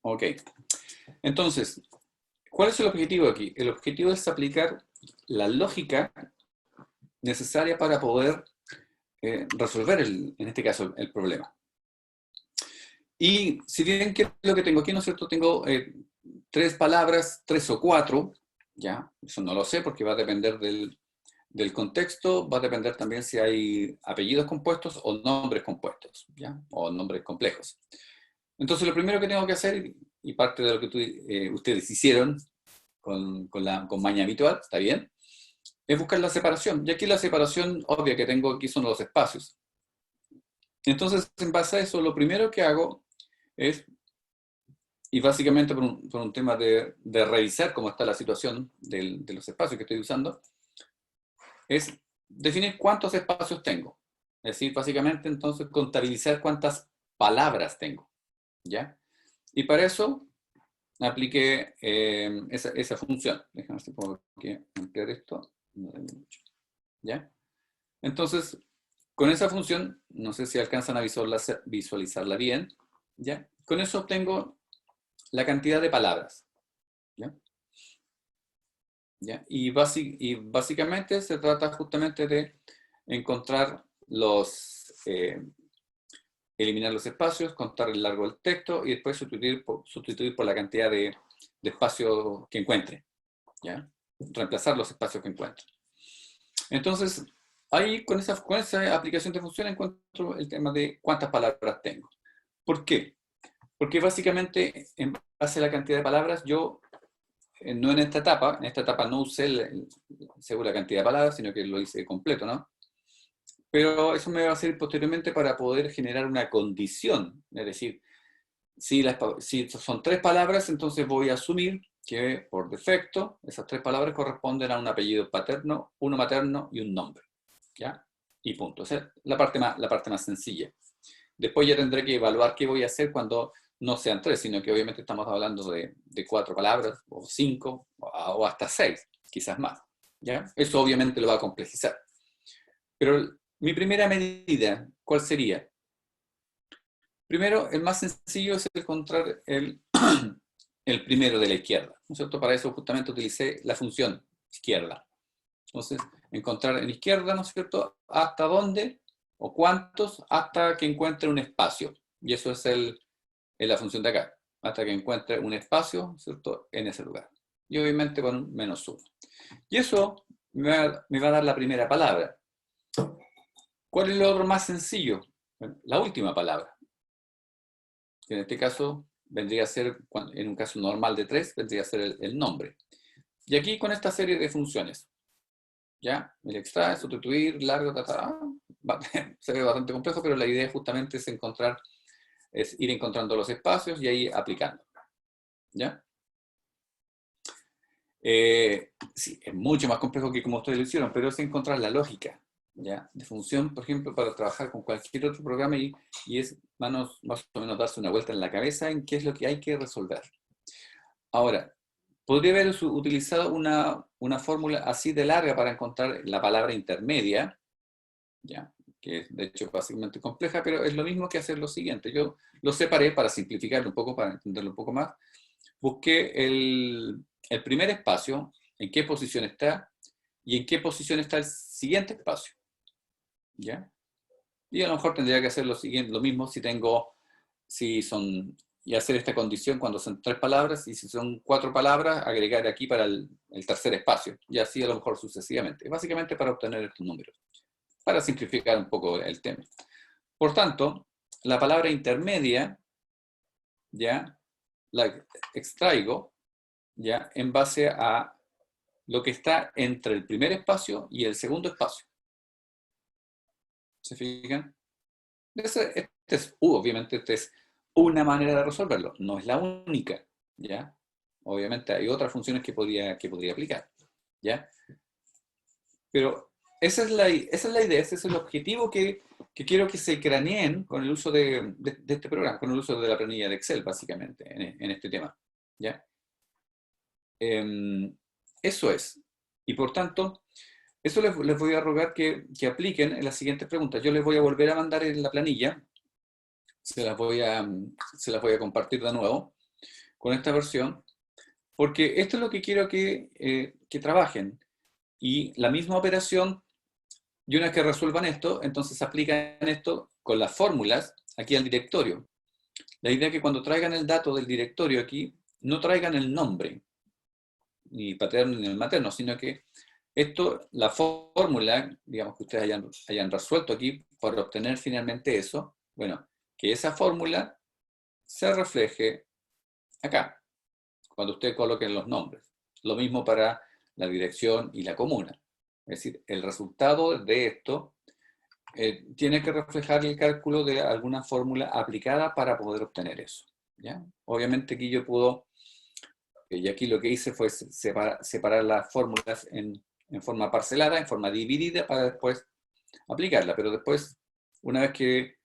Ok. Entonces, ¿cuál es el objetivo aquí? El objetivo es aplicar la lógica necesaria para poder resolver, en este caso, el problema. Y si bien, ¿qué es lo que tengo aquí? ¿No es cierto? Tengo tres palabras, tres o cuatro, ¿ya? Eso no lo sé porque va a depender del contexto, va a depender también si hay apellidos compuestos o nombres compuestos, ¿ya? O nombres complejos. Entonces, lo primero que tengo que hacer, y parte de lo que ustedes hicieron con maña habitual, ¿está bien? Es buscar la separación. Y aquí la separación obvia que tengo aquí son los espacios. Entonces, en base a eso, lo primero que hago es, y básicamente por un tema de revisar cómo está la situación de los espacios que estoy usando, es definir cuántos espacios tengo. Es decir, básicamente entonces contabilizar cuántas palabras tengo, ¿ya? Y para eso apliqué esa función. Déjame ver si puedo ampliar esto. No tengo mucho, ¿ya? Entonces, con esa función, no sé si alcanzan a visualizarla bien, ¿ya? Con eso obtengo la cantidad de palabras, ¿ya? ¿Ya? Y básicamente se trata justamente de encontrar eliminar los espacios, contar el largo del texto y después sustituir por la cantidad de espacio que encuentre, ¿ya? Reemplazar los espacios que encuentre. Entonces, ahí con esa aplicación de función encuentro el tema de cuántas palabras tengo. ¿Por qué? Porque básicamente, en base a la cantidad de palabras, yo, no en esta etapa no usé según la cantidad de palabras, sino que lo hice completo, ¿no? Pero eso me va a servir posteriormente para poder generar una condición. Es decir, si son tres palabras, entonces voy a asumir que por defecto esas tres palabras corresponden a un apellido paterno, uno materno y un nombre, ¿ya? Y punto. Esa es la parte más sencilla. Después ya tendré que evaluar qué voy a hacer cuando no sean tres, sino que obviamente estamos hablando de cuatro palabras, o cinco, o hasta seis, quizás más, ¿ya? Eso obviamente lo va a complejizar. Pero mi primera medida, ¿cuál sería? Primero, el más sencillo es encontrar el primero de la izquierda, ¿no es cierto? Para eso justamente utilicé la función izquierda. Entonces, encontrar en izquierda, ¿no es cierto?, hasta dónde o cuántos hasta que encuentre un espacio. Y eso es la función de acá, hasta que encuentre un espacio, ¿no es cierto?, en ese lugar. Y obviamente con un -1. Y eso me va a dar la primera palabra. ¿Cuál es lo otro más sencillo? Bueno, la última palabra, que en este caso vendría a ser, en un caso normal de 3, vendría a ser el nombre. Y aquí con esta serie de funciones, ¿ya? El extraer, sustituir, largo, se ve bastante complejo, pero la idea justamente es ir encontrando los espacios y ahí aplicando, ¿ya? Sí, es mucho más complejo que como ustedes lo hicieron, pero es encontrar la lógica, ¿ya? De función, por ejemplo, para trabajar con cualquier otro programa y es más o menos darse una vuelta en la cabeza en qué es lo que hay que resolver. Ahora, podría haber utilizado una fórmula así de larga para encontrar la palabra intermedia, ¿ya? Que es de hecho básicamente compleja, pero es lo mismo que hacer lo siguiente. Yo lo separé para simplificarlo un poco, para entenderlo un poco más. Busqué el primer espacio, en qué posición está, y en qué posición está el siguiente espacio, ¿ya? Y a lo mejor tendría que hacer lo mismo y hacer esta condición cuando son tres palabras, y si son cuatro palabras, agregar aquí para el tercer espacio, y así a lo mejor sucesivamente. Básicamente para obtener estos números, para simplificar un poco el tema. Por tanto, la palabra intermedia, ya, la extraigo, ya, en base a lo que está entre el primer espacio y el segundo espacio. ¿Se fijan? Obviamente, esta es una manera de resolverlo, no es la única, ¿ya? Obviamente hay otras funciones que podría aplicar, ¿ya? Pero esa es la idea, ese es el objetivo que quiero que se craneen con el uso de este programa, con el uso de la planilla de Excel, básicamente, en este tema, ¿ya? Eso es. Y por tanto, eso les voy a rogar que apliquen en las siguientes preguntas. Yo les voy a volver a mandar en la planilla, se las voy a compartir de nuevo, con esta versión, porque esto es lo que quiero que trabajen. Y la misma operación, y una vez que resuelvan esto, entonces aplican esto con las fórmulas aquí al directorio. La idea es que cuando traigan el dato del directorio aquí, no traigan el nombre, ni paterno ni el materno, sino que esto, la fórmula, digamos que ustedes hayan resuelto aquí para obtener finalmente eso, bueno, que esa fórmula se refleje acá, cuando ustedes coloquen los nombres. Lo mismo para la dirección y la comuna. Es decir, el resultado de esto tiene que reflejar el cálculo de alguna fórmula aplicada para poder obtener eso, ¿ya? Obviamente aquí yo puedo, y aquí lo que hice fue separar las fórmulas en forma parcelada, en forma dividida, para después aplicarla. Pero después, una vez que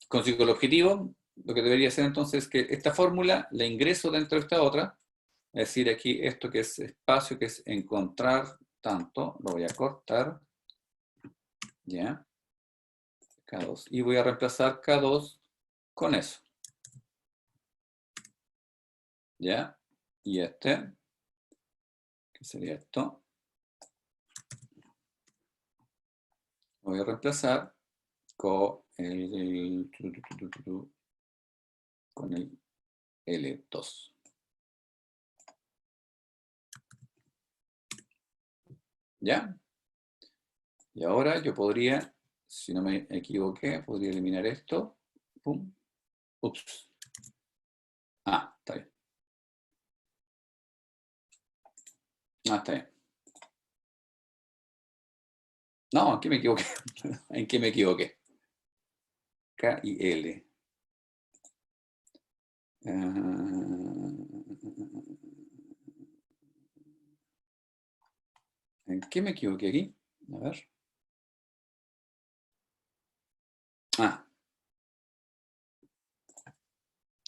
consigo el objetivo, lo que debería hacer entonces es que esta fórmula la ingreso dentro de esta otra, es decir, aquí esto que es espacio, que es encontrar tanto, lo voy a cortar, ¿ya? K2, y voy a reemplazar K2 con eso, ¿ya? Y este, que sería esto, lo voy a reemplazar con con el L2. ¿Ya? Y ahora yo podría, si no me equivoqué, podría eliminar esto. Pum. Ups. Ah, está bien. Ah, está bien. No, aquí me equivoqué. ¿En qué me equivoqué? K y L. ¿En qué me equivoqué aquí? A ver. Ah.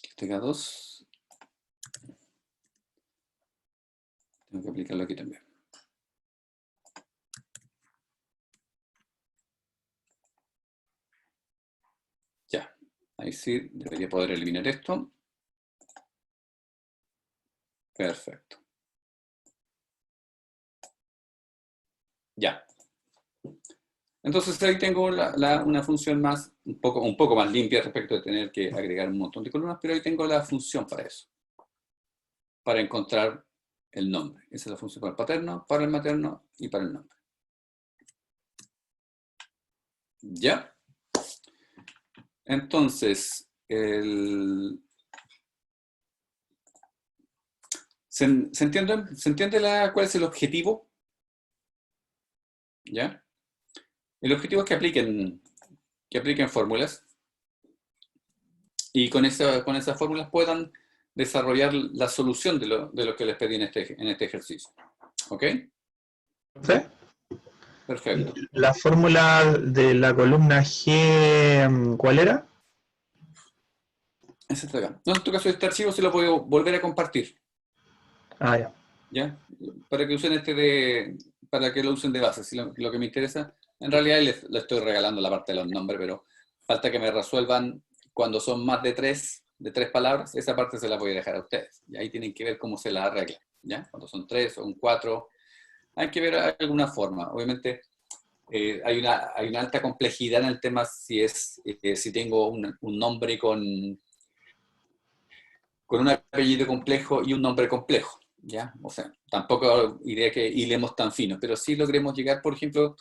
Este K2. Tengo que aplicarlo aquí también. Ya. Ahí sí, debería poder eliminar esto. Perfecto. Ya. Entonces ahí tengo una función más, un poco más limpia respecto de tener que agregar un montón de columnas, pero ahí tengo la función para eso, para encontrar el nombre. Esa es la función para el paterno, para el materno y para el nombre. ¿Ya? Entonces, ¿se entiende cuál es el objetivo? ¿Ya? El objetivo es que apliquen fórmulas y con esas fórmulas puedan desarrollar la solución de lo que les pedí en este ejercicio. ¿Ok? ¿Sí? Perfecto. La fórmula de la columna G, ¿cuál era? Ese está acá. No, en tu caso, este archivo se lo puedo volver a compartir, Ah, ya. ¿ya? Para que usen para que lo usen de base. Si lo que me interesa, en realidad les estoy regalando la parte de los nombres, pero falta que me resuelvan cuando son más de tres palabras, esa parte se la voy a dejar a ustedes. Y ahí tienen que ver cómo se la arregla, ¿ya? Cuando son 3 o un 4, hay que ver alguna forma. Obviamente, hay una alta complejidad en el tema si tengo un nombre con un apellido complejo y un nombre complejo, ¿ya? O sea, tampoco idea que hilemos tan finos, pero sí logremos llegar, por ejemplo,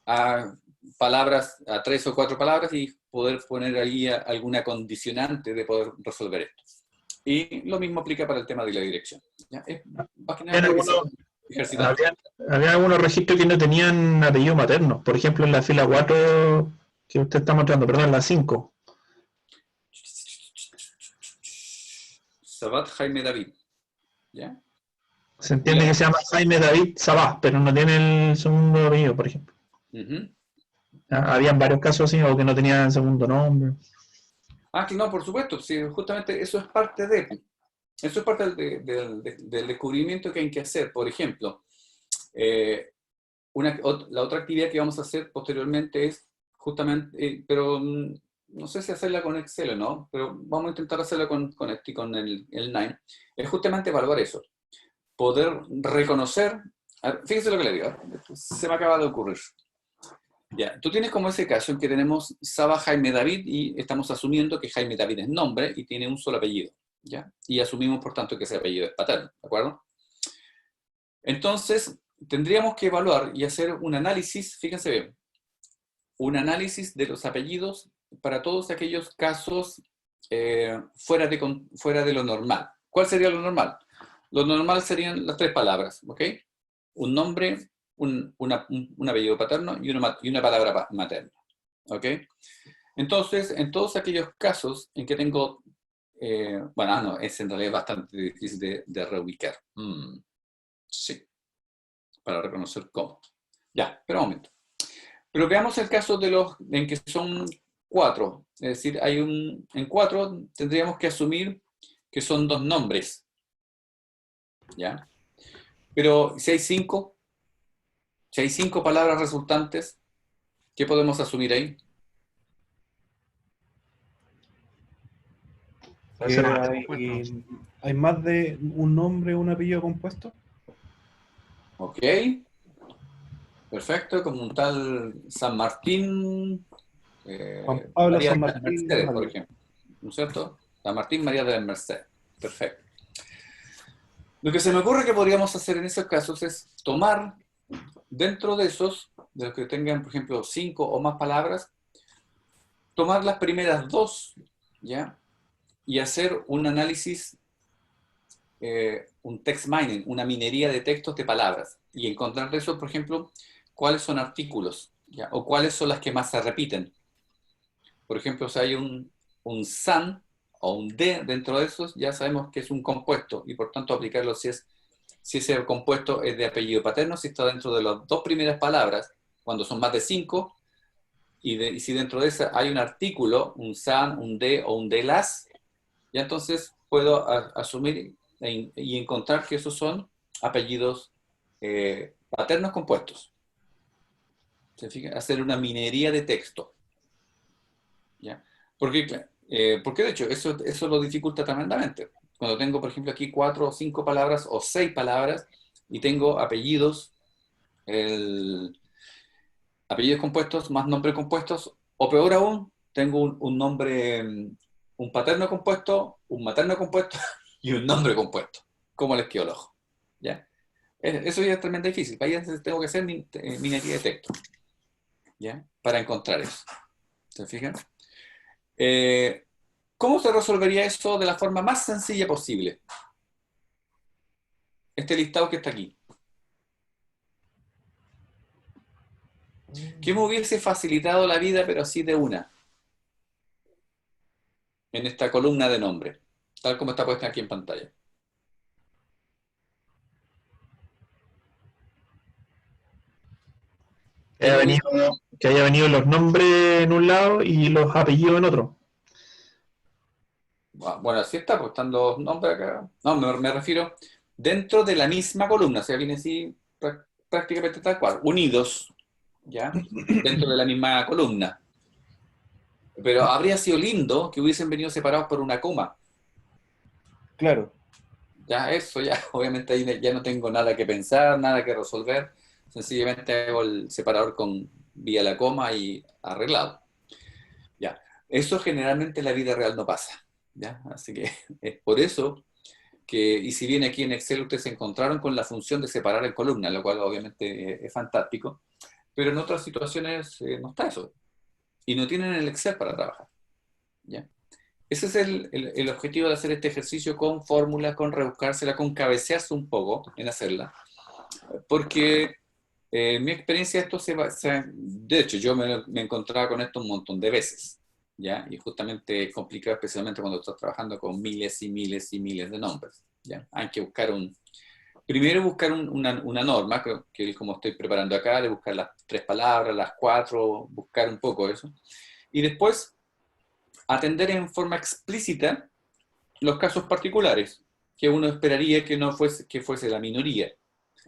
a palabras, a 3 o 4 palabras y poder poner ahí alguna condicionante de poder resolver esto. Y lo mismo aplica para el tema de la dirección, ¿ya? Es más que nada para que se vayan ejercitando. Había algunos registros que no tenían apellido materno. Por ejemplo, en la fila 4 que usted está mostrando, perdón, la 5. Sabat Jaime David, ¿ya? Se entiende que se llama Jaime David Sabá, pero no tiene el segundo apellido, por ejemplo. Habían varios casos así, o que no tenían segundo nombre. Ah, no, por supuesto, sí, justamente eso es parte eso es parte del descubrimiento que hay que hacer. Por ejemplo, la otra actividad que vamos a hacer posteriormente es justamente, pero no sé si hacerla con Excel o no, pero vamos a intentar hacerla con el Nine, es justamente evaluar eso. Poder reconocer, fíjese lo que le digo, se me acaba de ocurrir. Ya, tú tienes como ese caso en que tenemos Saba Jaime David y estamos asumiendo que Jaime David es nombre y tiene un solo apellido, ¿ya? Y asumimos, por tanto, que ese apellido es paterno, ¿de acuerdo? Entonces, tendríamos que evaluar y hacer un análisis, fíjense bien, un análisis de los apellidos para todos aquellos casos fuera de lo normal. ¿Cuál sería lo normal? Lo normal serían las tres palabras, ¿ok? Un nombre, un apellido paterno y una palabra materna, ¿ok? Entonces, en todos aquellos casos en que tengo, bueno, no, es en realidad bastante difícil de reubicar. Sí, para reconocer cómo. Ya, pero un momento. Pero veamos el caso de los en que son 4. Es decir, en 4 tendríamos que asumir que son 2 nombres. ¿Ya? Pero si hay 5 palabras resultantes, ¿qué podemos asumir ahí? Puede ser ¿Hay más de un nombre o un apellido compuesto? Ok. Perfecto, como un tal San Martín, Juan Pablo María San de las Martín. Mercedes, por ejemplo. ¿No es cierto? San Martín, María de las Mercedes. Perfecto. Lo que se me ocurre que podríamos hacer en esos casos es tomar dentro de esos, de los que tengan, por ejemplo, 5 o más palabras, tomar las primeras 2, ¿ya? Y hacer un análisis, un text mining, una minería de textos de palabras. Y encontrar de eso, por ejemplo, cuáles son artículos, ¿ya? O cuáles son las que más se repiten. Por ejemplo, si hay un san o un de dentro de esos, ya sabemos que es un compuesto y por tanto aplicarlo si ese compuesto es de apellido paterno, si está dentro de las 2 primeras palabras, cuando son más de 5, y si dentro de esa hay un artículo, un san, un de o un de las, ya entonces puedo asumir y encontrar que esos son apellidos paternos compuestos. ¿Se fijan? Hacer una minería de texto. ¿Ya? Porque de hecho eso lo dificulta tremendamente. Cuando tengo, por ejemplo, aquí 4 o 5 palabras o 6 palabras y tengo apellidos compuestos más nombres compuestos, o peor aún, tengo un nombre, un paterno compuesto, un materno compuesto y un nombre compuesto. ¿Cómo les quedó el ojo? ¿Ya? Eso ya es tremendamente difícil. Para ahí tengo que hacer minería de texto, ¿ya? Para encontrar eso. ¿Se fijan? ¿Cómo se resolvería eso de la forma más sencilla posible? Este listado que está aquí. ¿Qué me hubiese facilitado la vida, pero así de una? En esta columna de nombre, tal como está puesta aquí en pantalla. Que haya venido los nombres en un lado y los apellidos en otro. Bueno, así está, pues están los nombres acá. No, me refiero dentro de la misma columna, o sea, viene así prácticamente tal cual, unidos, ¿ya? Dentro de la misma columna. Pero habría sido lindo que hubiesen venido separados por una coma. Claro. Ya eso, ya, obviamente ahí ya no tengo nada que pensar, nada que resolver. Sencillamente hago el separador vía la coma y arreglado. Ya. Eso generalmente en la vida real no pasa. ¿Ya? Así que es por eso y si bien aquí en Excel ustedes se encontraron con la función de separar en columnas, lo cual obviamente es fantástico, pero en otras situaciones no está eso. Y no tienen el Excel para trabajar. ¿Ya? Ese es el objetivo de hacer este ejercicio con fórmulas, con rebuscársela, con cabecearse un poco en hacerla. Porque en mi experiencia esto de hecho, yo me encontraba con esto un montón de veces. ¿Ya? Y justamente es complicado, especialmente cuando estás trabajando con miles y miles y miles de nombres. ¿Ya? Hay que primero buscar una norma, que como estoy preparando acá, de buscar las 3 palabras, las 4, buscar un poco eso. Y después atender en forma explícita los casos particulares, que uno esperaría que fuese la minoría.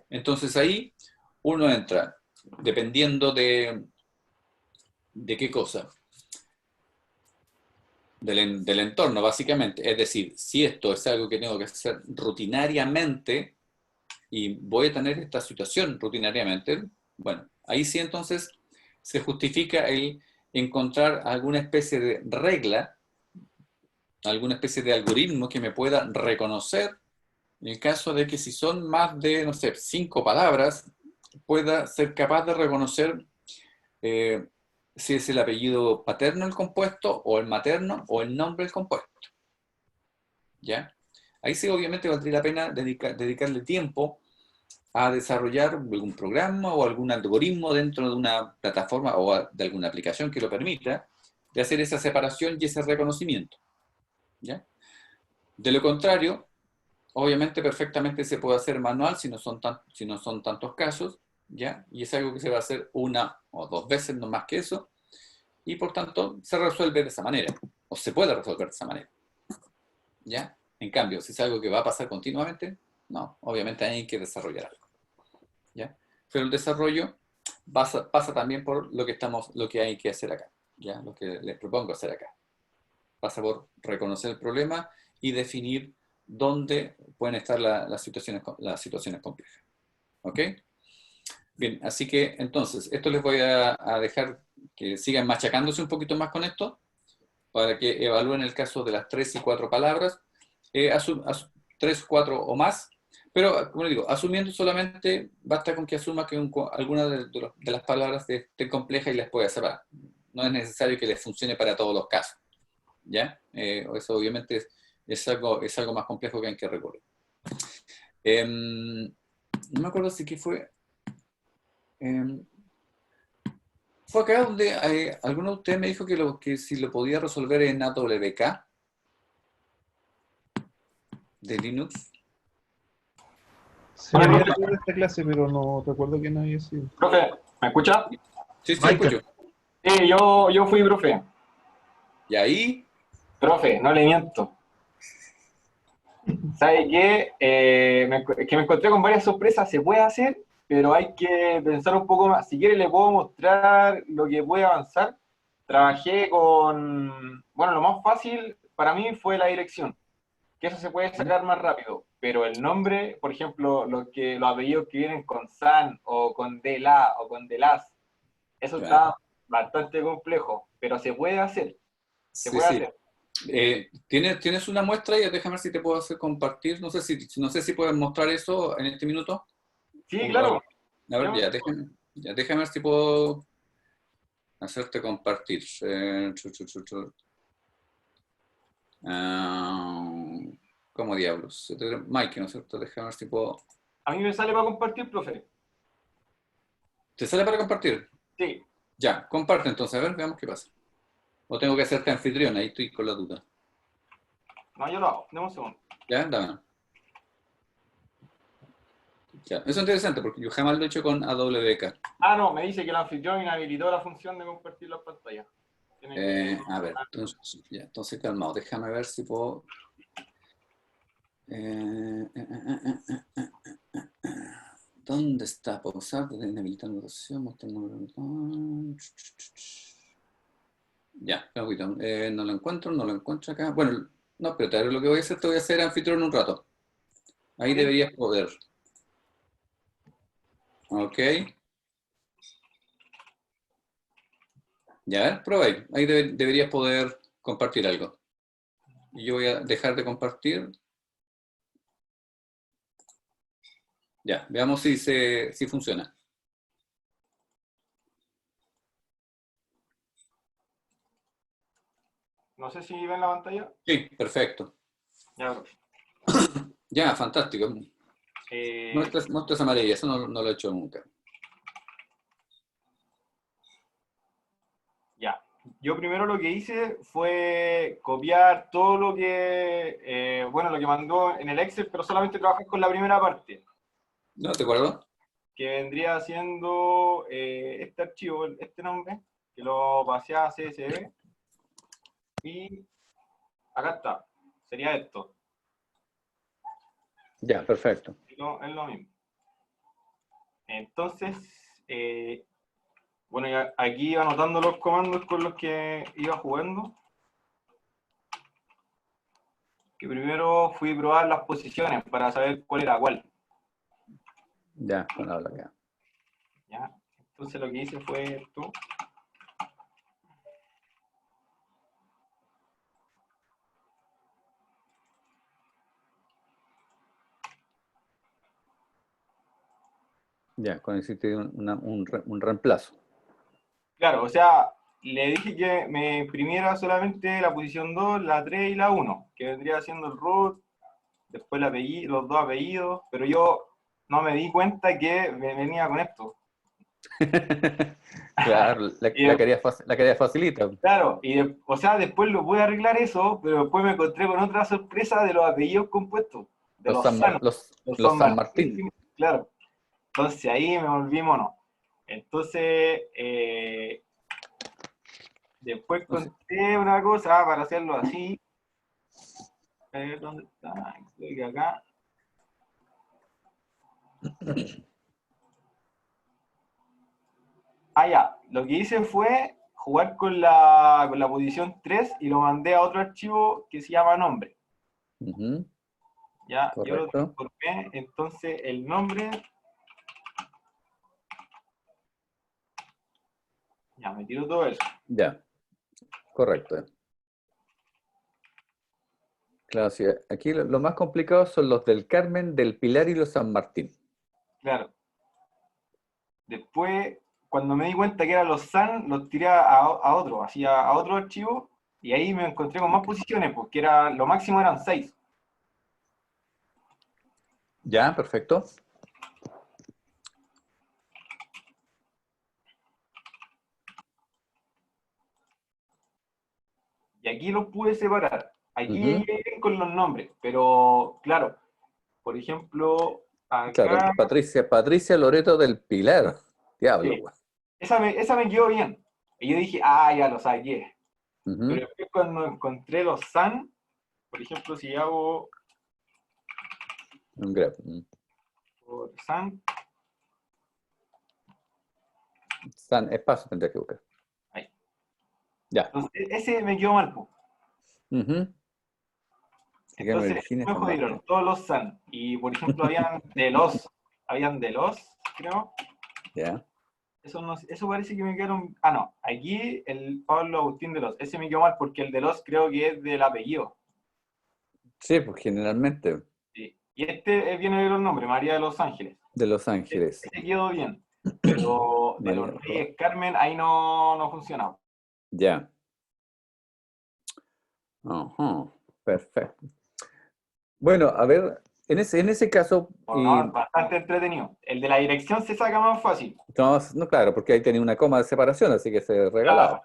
Entonces ahí uno entra, dependiendo de qué cosa. del entorno, básicamente. Es decir, si esto es algo que tengo que hacer rutinariamente y voy a tener esta situación rutinariamente, bueno, ahí sí entonces se justifica el encontrar alguna especie de regla, alguna especie de algoritmo que me pueda reconocer en el caso de que si son más de, no sé, 5 palabras, pueda ser capaz de reconocer si es el apellido paterno el compuesto, o el materno, o el nombre el compuesto. ¿Ya? Ahí sí obviamente valdría la pena dedicarle tiempo a desarrollar algún programa o algún algoritmo dentro de una plataforma o de alguna aplicación que lo permita, de hacer esa separación y ese reconocimiento. ¿Ya? De lo contrario, obviamente perfectamente se puede hacer manual si no son tantos casos, ¿ya? Y es algo que se va a hacer una o dos veces, no más que eso, y por tanto se resuelve de esa manera, o se puede resolver de esa manera, ¿ya? En cambio, si es algo que va a pasar continuamente, no, obviamente hay que desarrollar algo, ¿ya? Pero el desarrollo pasa también por lo que hay que hacer acá, ¿ya? Lo que les propongo hacer acá. Pasa por reconocer el problema y definir dónde pueden estar las situaciones complejas. ¿Ok? Bien, así que entonces, esto les voy a dejar que sigan machacándose un poquito más con esto, para que evalúen el caso de las 3 y 4 palabras, 3, 4 o más, pero como digo, asumiendo solamente, basta con que asuma que alguna de las palabras esté compleja y las pueda separar. No es necesario que les funcione para todos los casos, ¿ya? Eso obviamente es algo más complejo que hay que recurrir. No me acuerdo si que fue... fue acá donde alguno de ustedes me dijo que si lo podía resolver en AWK de Linux. Se me Hola, había profe. reído de esta clase, pero no recuerdo quién había sido. Profe, ¿me escucha? Sí, sí, Michael. escucho. Sí, yo fui profe. Y ahí, Profe, no le miento. ¿Sabe qué? Es que me encontré con varias sorpresas. Se puede hacer, pero hay que pensar un poco más. Si quiere, le puedo mostrar lo que puede avanzar. Trabajé con... Bueno, lo más fácil para mí fue la dirección, que eso se puede sacar más rápido. Pero el nombre, por ejemplo, los apellidos que vienen con San, o con de la, o con de las, eso claro. está bastante complejo, pero se puede hacer. Se Sí, puede sí. hacer. ¿Tienes una muestra? Y déjame ver si te puedo hacer compartir. No sé si puedes mostrar eso en este minuto. Sí, claro. A ver, déjame ver si puedo hacerte compartir. ¿Cómo diablos? Mike, ¿no es cierto? Déjame ver si puedo... A mí me sale para compartir, profe. ¿Te sale para compartir? Sí. Ya, comparte entonces, a ver, veamos qué pasa. O tengo que hacerte anfitrión, ahí estoy con la duda. No, yo lo hago. Dame un segundo. ¿Ya? Dame. Ya. Eso es interesante porque yo jamás lo he hecho con AWK. Ah, no, me dice que el anfitrión inhabilitó la función de compartir la pantalla. Tiene que... A ver, entonces calmado, déjame ver si puedo... ¿Dónde está? Pausar, inhabilitar notación, mostrar número... Ya, un poquito. No lo encuentro acá. Bueno, no, pero lo que voy a hacer, te voy a hacer anfitrión un rato. Ahí Okay. deberías poder. Ok. Ya, a ver, prueba ahí. Ahí deberías poder compartir algo. Y yo voy a dejar de compartir. Ya, veamos si funciona. No sé si ven la pantalla. Sí, perfecto. Ya, profe. Ya, fantástico. Eh, Muestras amarillas, eso no lo he hecho nunca. ya. Yo primero lo que hice fue copiar todo lo que, lo que mandó en el Excel, pero solamente trabajar con la primera parte, ¿No te acuerdo? que vendría siendo este archivo, este nombre, que lo pasé a CSV, y acá está, sería esto, Ya, perfecto. es lo mismo. Entonces, ya aquí iba anotando los comandos con los que iba jugando. que primero fui a probar las posiciones para saber cuál era cuál. Ya, bueno, habla acá. ¿Ya? Entonces lo que hice fue esto. Ya, cuando hiciste un reemplazo. Claro, o sea, le dije que me imprimiera solamente la posición 2, la 3 y la 1, que vendría siendo el root, después los dos apellidos, pero yo no me di cuenta que venía con esto. Claro, Y, la quería facilita. claro, o sea, después lo pude arreglar eso, pero después me encontré con otra sorpresa de los apellidos compuestos, de los San, los Los San San Martín. Martín, claro. Entonces ahí me volví mono. Entonces, después conté una cosa para hacerlo así. A ver, ¿dónde está? Creo que acá. Ah, ya. Lo que hice fue jugar con la posición 3 y lo mandé a otro archivo que se llama nombre. Ujú, Ya, yo lo correcto. transformé, entonces el nombre. Ya, me tiro todo eso. Ya, correcto. Claro, sí, aquí lo más complicado son los del Carmen, del Pilar y los San Martín. Claro. Después, cuando me di cuenta que eran los SAN, los tiré a otro, así a otro archivo, y ahí me encontré con más posiciones, porque lo máximo eran 6. Ya, perfecto. Y aquí los pude separar. Aquí Ujú. llegué bien con los nombres, pero claro, por ejemplo, Claro, acá, Patricia Loreto del Pilar. Diablo, sí, güey. esa me quedó bien. Y yo dije, ah, ya lo saqué. Ujú. Pero después cuando encontré los SAN, por ejemplo, si hago Un grep. por SAN, San Espacio tendría que buscar. ahí. Ya. Entonces, ese me quedó mal, po. Ujú. Sigamos Entonces, Virginia me San jodieron Martín. todos los SAN. Y por ejemplo, habían de los, creo. Ya. Eso, no, eso parece que me quedaron. Ah, no. Aquí el Pablo Agustín de los. Ese me quedó mal porque el de los creo que es del apellido. Sí, pues generalmente Sí. Y este viene de los nombres, María de los Ángeles. de Los Ángeles. Ese quedó bien. Pero de los María. Reyes Carmen, ahí no funcionaba. Ya. Ajá. Perfecto. Bueno, a ver, en ese caso, O no, bastante entretenido. El de la dirección se saca más fácil. no, claro, porque ahí tenía una coma de separación, así que se Claro. regalado.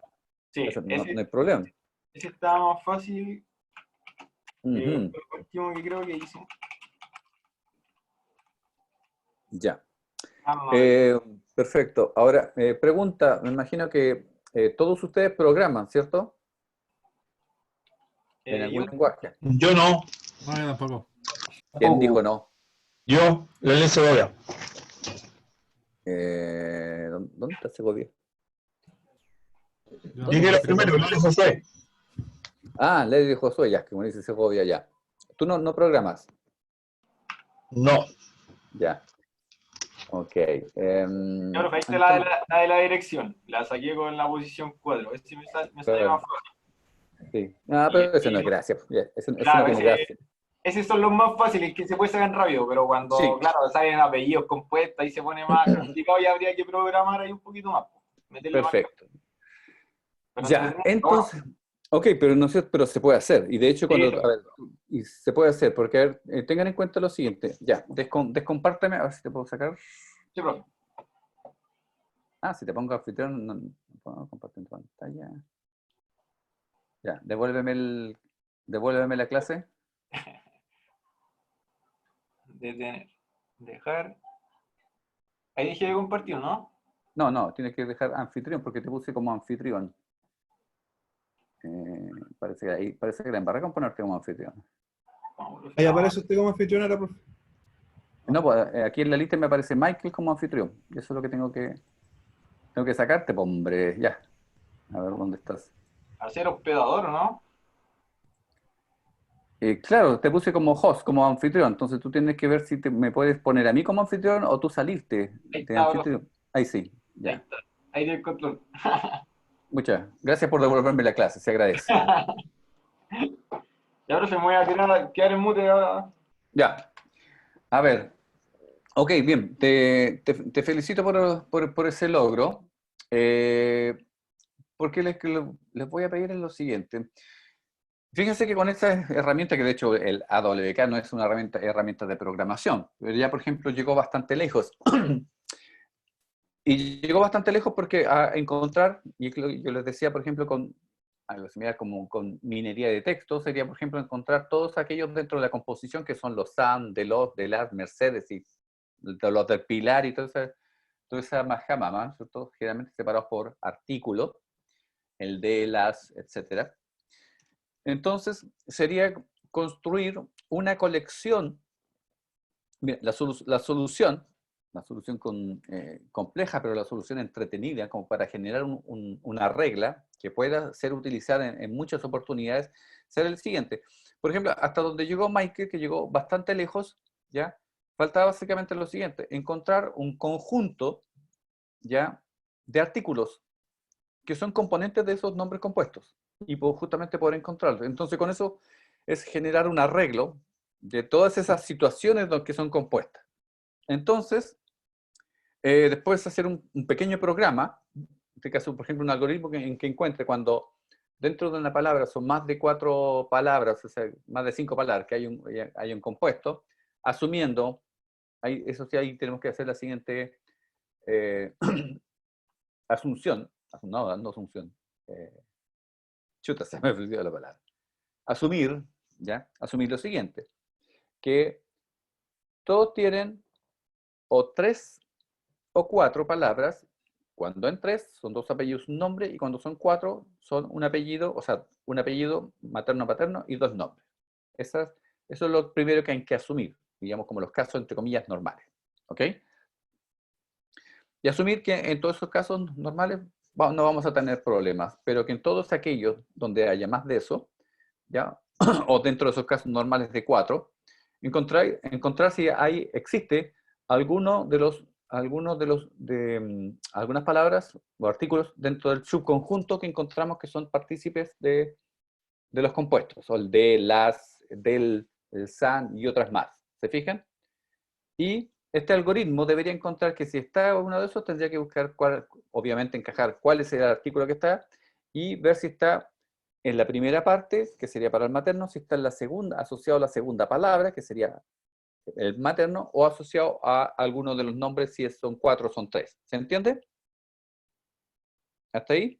Sí, Eso no hay problema. ese estaba más fácil que Ujú. el último que creo que hice. Ya. Ah, no, Perfecto. Ahora, pregunta, me imagino que todos ustedes programan, ¿cierto? En algún yo lenguaje. Yo no. No, yo tampoco. ¿Quién tampoco. dijo no? Yo, la ley Segovia. ¿Dónde está Segovia? Yo Yo ¿Dónde que está era tampoco. primero, Segovia? la ley Josué. Ah, Ley de Josué, ya, que como dice Segovia, ya. Tú no programas. No. Ya. Ok. Yo perfecto Entonces, la de la dirección. La saqué con la posición 4. Ese me salió más fácil. sí. Ah, Y, pero eso no es y, gracia. Ya, eso no claro, tiene gracia. esos son los más fáciles que se puede sacar rápido, pero cuando, Sí, claro, salen apellidos compuestos, ahí se pone más complicado y habría que programar ahí un poquito más. Meterle más cambio. perfecto. Pero Ya, entretenido, pero bueno. entonces, ok, pero no sé, pero se puede hacer. Y de hecho, Sí, a ver, y se puede hacer, porque a ver, tengan en cuenta lo siguiente. Ya, descompárteme, a ver si te puedo sacar. sí, profe. Ah, si te pongo anfitrión, no puedo compartir tu pantalla. Ya, devuélveme la clase. Detener. Dejar. Ahí dije de compartir, ¿no? No, tienes que dejar anfitrión porque te puse como anfitrión. Parece que la embarré con ponerte como anfitrión. No, profe, Ahí no. aparece usted como anfitriona, profe. No, pues aquí en la lista me aparece Michael como anfitrión. Eso es lo que tengo que sacarte, pues, hombre. Ya. A ver, ¿dónde estás? Hacer hospedador, ¿o no? Claro, te puse como host, como anfitrión, entonces tú tienes que ver si me puedes poner a mí como anfitrión o tú salirte Ahí de está, bro. anfitrión. Ahí sí, Ahí ya. está. Ahí tiene el control. Muchas gracias por devolverme la clase, se agradece. Y ahora se me voy a quedar en mute ahora. Ya, a ver. Ok, bien, te felicito por ese logro, porque les voy a pedir en lo siguiente. Fíjense que con esta herramienta, que de hecho el AWK no es una herramienta de programación, pero ya por ejemplo llegó bastante lejos. Y llegó bastante lejos porque a encontrar, y yo les decía por ejemplo con algo similar como con minería de texto, sería por ejemplo encontrar todos aquellos dentro de la composición que son los SAM, de los, de las, Mercedes y de los del Pilar y toda esa majamama, ¿cierto? Generalmente separados por artículo, el de las, etcétera. Entonces, sería construir una colección. Bien, la solución compleja, pero la solución entretenida, como para generar una regla que pueda ser utilizada en muchas oportunidades, será el siguiente. Por ejemplo, hasta donde llegó Michael, que llegó bastante lejos, ¿ya? Faltaba básicamente lo siguiente, encontrar un conjunto, ¿ya?, de artículos que son componentes de esos nombres compuestos y justamente poder encontrarlos. Entonces, con eso es generar un arreglo de todas esas situaciones que son compuestas. Entonces, después hacer un pequeño programa, en este caso, por ejemplo, un algoritmo en que encuentre cuando dentro de una palabra son más de 4 palabras, o sea, más de 5 palabras, que hay un compuesto, asumiendo, eso sí, ahí tenemos que hacer la siguiente asunción, no asunción, chuta, se me olvidó la palabra, asumir, ¿ya? Asumir lo siguiente, que todos tienen o 3 o 4 palabras. Cuando en 3 son 2 apellidos, un nombre, y cuando son 4 son un apellido, o sea, un apellido materno-paterno y 2 nombres. Eso es lo primero que hay que asumir, digamos, como los casos, entre comillas, normales. ¿Ok? Y asumir que en todos esos casos normales no vamos a tener problemas, pero que en todos aquellos donde haya más de eso, ¿ya? O dentro de esos casos normales de 4, encontrar si existe algunas palabras o artículos dentro del subconjunto que encontramos que son partícipes de los compuestos, o el de, las, del, el san y otras más. ¿Se fijan? Y este algoritmo debería encontrar que si está uno de esos, tendría que buscar obviamente encajar cuál es el artículo que está y ver si está en la primera parte, que sería para el materno, si está en la segunda, asociado a la segunda palabra, que sería el materno, o asociado a alguno de los nombres, si son 4 o son 3. ¿Se entiende? ¿Hasta ahí?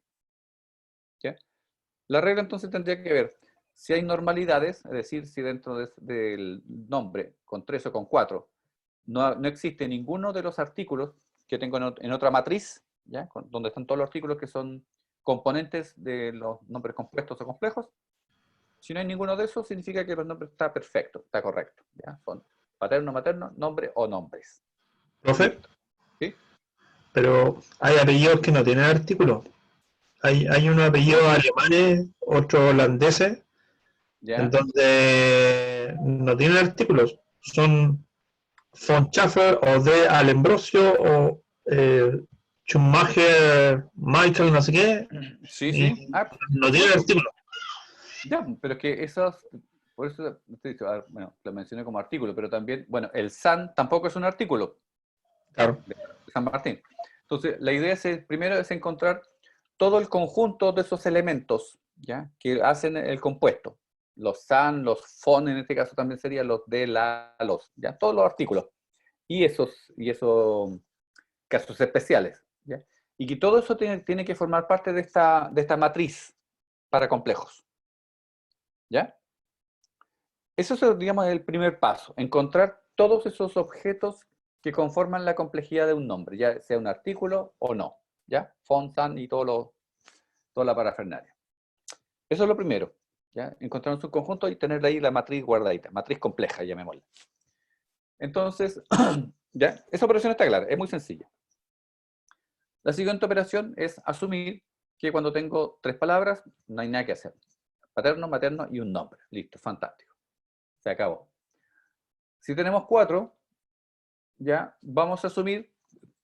¿Ya? La regla entonces tendría que ver si hay normalidades, es decir, si dentro del nombre, con 3 o con 4, no existe ninguno de los artículos que tengo en otra matriz, ¿ya? Donde están todos los artículos que son componentes de los nombres compuestos o complejos. Si no hay ninguno de esos, significa que el nombre está perfecto, está correcto. ¿Ya? Son paterno, materno, nombre o nombres. ¿Profe? Listo. ¿Sí? Pero hay apellidos que no tienen artículo. Hay unos apellidos alemanes, otros holandeses, en ¿Ya? donde no tienen artículos. Son von Schaffer o de Alembrosio o Schumacher, Michael, no sé qué, Sí, y sí. Ah, no por tienen supuesto. artículos. Ya, pero es que esos, por eso te he dicho, bueno, lo mencioné como artículo, pero también, bueno, el San tampoco es un artículo Claro. de San Martín. Entonces, la idea primero es encontrar todo el conjunto de esos elementos, ¿ya?, que hacen el compuesto. Los san, los fon, en este caso también serían los de los, ¿ya? Todos los artículos. Y esos casos especiales, ¿ya? Y que todo eso tiene que formar parte de esta matriz para complejos, ¿ya? Eso es, digamos, el primer paso, encontrar todos esos objetos que conforman la complejidad de un nombre, ya sea un artículo o no, ¿ya? Font, san y toda la parafernalia. Eso es lo primero, ¿ya? Encontrar un subconjunto y tener ahí la matriz guardadita, matriz compleja, llamémosla. Entonces, ¿ya? Esa operación está clara, es muy sencilla. La siguiente operación es asumir que cuando tengo 3 palabras, no hay nada que hacer. Paterno, materno y un nombre. Listo, fantástico. Se acabó. Si tenemos 4, ya vamos a asumir,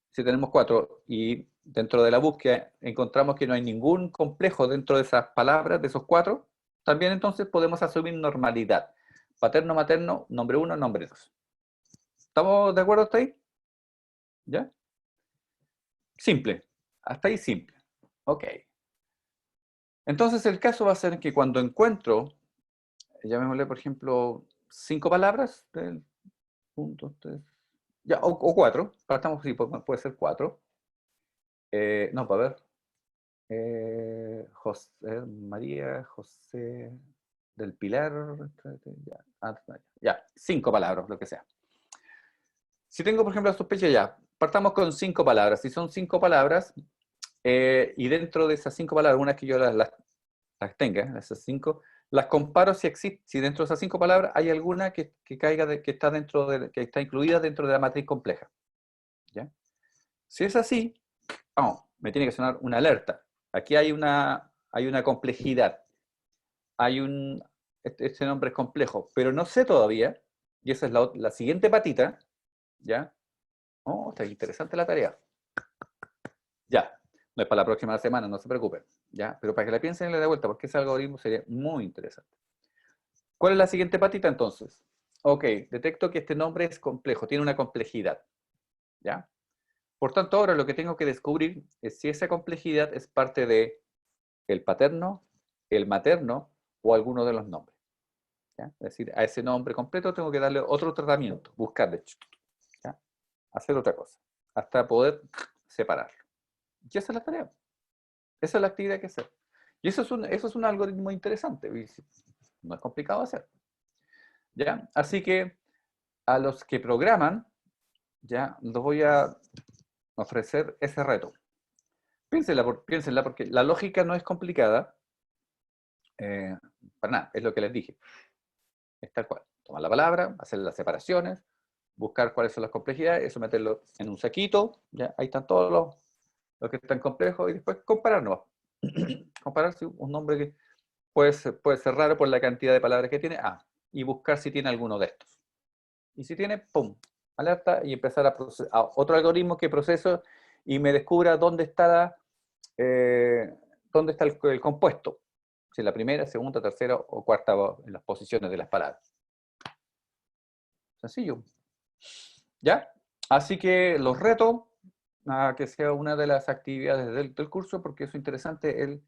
si tenemos 4 y dentro de la búsqueda encontramos que no hay ningún complejo dentro de esas palabras, de esos 4, también entonces podemos asumir normalidad. Paterno, materno, nombre 1, nombre 2. ¿Estamos de acuerdo hasta ahí? ¿Ya? Simple. Hasta ahí simple. Ok. Entonces el caso va a ser que cuando encuentro, llamémosle por ejemplo 5 palabras, punto, 3, ya, o 4, partamos, sí, puede ser 4. No, para ver. José, María, José del Pilar, ya, 5 palabras, lo que sea. Si tengo, por ejemplo, la sospecha, ya, partamos con 5 palabras. Si son 5 palabras, y dentro de esas 5 palabras, unas que yo las tenga, esas 5, las comparo si existe, si dentro de esas 5 palabras hay alguna que caiga, que está dentro que está incluida dentro de la matriz compleja. ¿Ya? Si es así, me tiene que sonar una alerta. Aquí hay una complejidad. Este nombre es complejo, pero no sé todavía, y esa es la siguiente patita, ¿ya? Oh, está interesante la tarea. Ya, no es para la próxima semana, no se preocupen, ¿ya? Pero para que la piensen y le dé vuelta, porque ese algoritmo sería muy interesante. ¿Cuál es la siguiente patita entonces? Ok, detecto que este nombre es complejo, tiene una complejidad, ¿ya? Por tanto, ahora lo que tengo que descubrir es si esa complejidad es parte de el paterno, el materno o alguno de los nombres. ¿Ya? Es decir, a ese nombre completo tengo que darle otro tratamiento, buscarle, ¿ya? Hacer otra cosa, hasta poder separarlo. Y esa es la tarea. Esa es la actividad que hacer. Y eso es un algoritmo interesante. No es complicado hacer. ¿Ya? Así que a los que programan, ya les voy a ofrecer ese reto. Piénsenla porque la lógica no es complicada. Para nada, es lo que les dije. Es tal cual. Tomar la palabra, hacer las separaciones, buscar cuáles son las complejidades, eso meterlo en un saquito, ya ahí están todos los que están complejos, y después compararnos. Comparar si un nombre que puede ser raro por la cantidad de palabras que tiene, y buscar si tiene alguno de estos. Y si tiene, ¡pum!, alerta, y empezar a otro algoritmo que proceso y me descubra dónde está el compuesto. Si es la primera, segunda, tercera o cuarta en las posiciones de las palabras. Sencillo. ¿Ya? Así que los reto a que sea una de las actividades del curso, porque es interesante el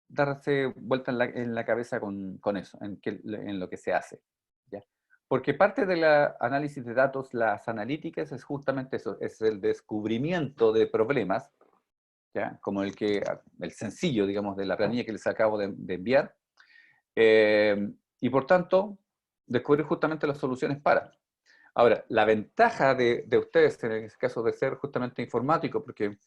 darse vuelta en la cabeza con eso, en lo que se hace. ¿Ya? Porque parte del análisis de datos, las analíticas, es justamente eso, es el descubrimiento de problemas, ¿ya? Como el sencillo, digamos, de la planilla que les acabo de enviar, y por tanto, descubrir justamente las soluciones para. Ahora, la ventaja de ustedes, en el caso de ser justamente informático, porque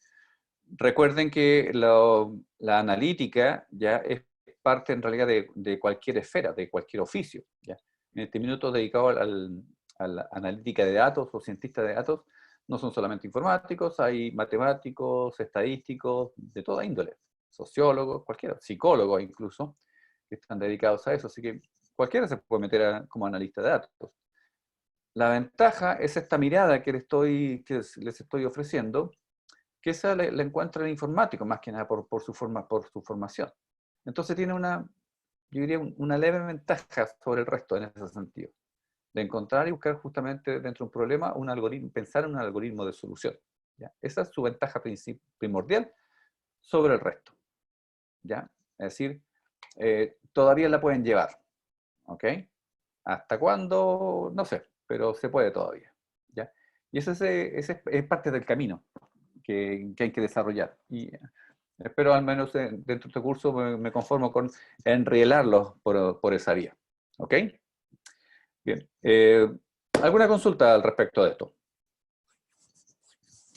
recuerden que la analítica ya es parte en realidad de cualquier esfera, de cualquier oficio. ¿Ya? En este minuto dedicado a la analítica de datos o cientistas de datos, no son solamente informáticos, hay matemáticos, estadísticos, de toda índole, sociólogos, cualquiera, psicólogos incluso, que están dedicados a eso. Así que cualquiera se puede meter como analista de datos. La ventaja es esta mirada que les estoy ofreciendo, que esa la encuentra el informático, más que nada por su formación. Entonces tiene yo diría, una leve ventaja sobre el resto en ese sentido, de encontrar y buscar justamente dentro de un problema un algoritmo, pensar en un algoritmo de solución. ¿Ya? Esa es su ventaja primordial sobre el resto. ¿Ya? Es decir, todavía la pueden llevar. ¿Ok? ¿Hasta cuándo? No sé, pero se puede todavía. ¿Ya? Y ese es parte del camino que hay que desarrollar. Y espero al menos dentro de este curso me conformo con enrielarlos por esa vía. ¿Ok? Bien. ¿Alguna consulta al respecto de esto?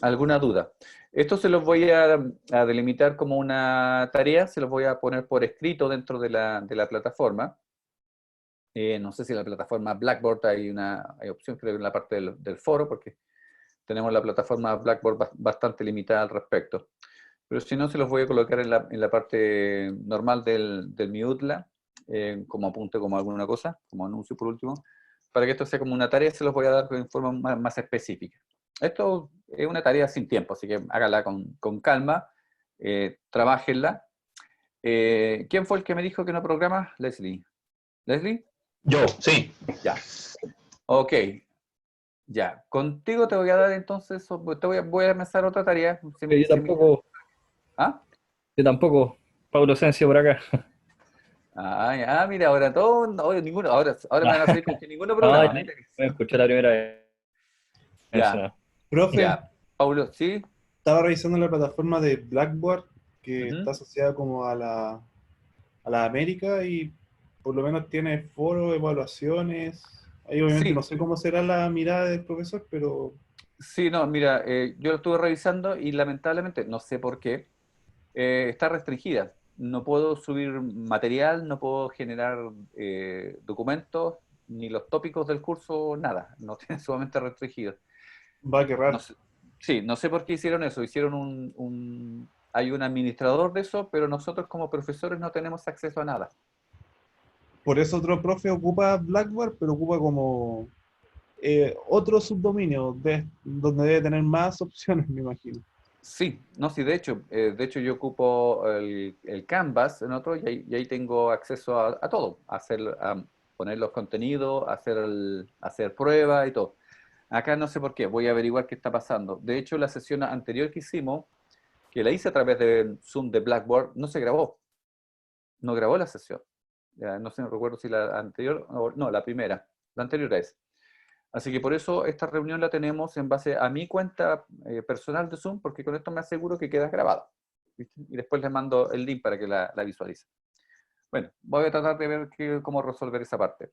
¿Alguna duda? Esto se los voy a delimitar como una tarea, se los voy a poner por escrito dentro de la plataforma. No sé si en la plataforma Blackboard hay opción, creo que en la parte del foro, porque tenemos la plataforma Blackboard bastante limitada al respecto. Pero si no, se los voy a colocar en la parte normal del mi UTLA, como apunte, como alguna cosa, como anuncio por último, para que esto sea como una tarea, se los voy a dar en forma más específica. Esto es una tarea sin tiempo, así que hágala con calma, trabájenla. ¿Quién fue el que me dijo que no programa? Leslie. ¿Leslie? Yo, sí. Ya. Ok. Ya. Contigo te voy a dar entonces, voy a empezar otra tarea. Yo tampoco, ¿Ah? yo tampoco. Pablo Asensio por acá. Mira, ahora todo, ninguno, ahora me van a salir con que ninguno No, programa. ya, me escuché la primera vez. Eso, Ya, no. Profe, ya. Paulo, ¿sí? estaba revisando la plataforma de Blackboard que Ujú. está asociada como a la América y por lo menos tiene foros, evaluaciones. Ahí obviamente Sí, no sé cómo será la mirada del profesor, pero sí, no, mira, yo lo estuve revisando y lamentablemente, no sé por qué, está restringida. No puedo subir material, no puedo generar documentos, ni los tópicos del curso, nada. No tiene sumamente restringido. va a No querrar. sé, sí, no sé por qué hicieron eso. Hicieron hay un administrador de eso, pero nosotros como profesores no tenemos acceso a nada. Por eso otro profe ocupa Blackboard, pero ocupa como otro subdominio donde debe tener más opciones, me imagino. Sí, no, sí, de hecho yo ocupo el Canvas en otro y ahí tengo acceso a todo, a poner los contenidos, hacer pruebas y todo. Acá no sé por qué, voy a averiguar qué está pasando. De hecho, la sesión anterior que hicimos, que la hice a través de Zoom de Blackboard, no se grabó, no grabó la sesión. Ya, no sé, no recuerdo si la anterior, no, la primera, la anterior es. Así que por eso esta reunión la tenemos en base a mi cuenta personal de Zoom, porque con esto me aseguro que queda grabada. ¿Viste? Y después les mando el link para que la visualicen. Bueno, voy a tratar de ver cómo resolver esa parte.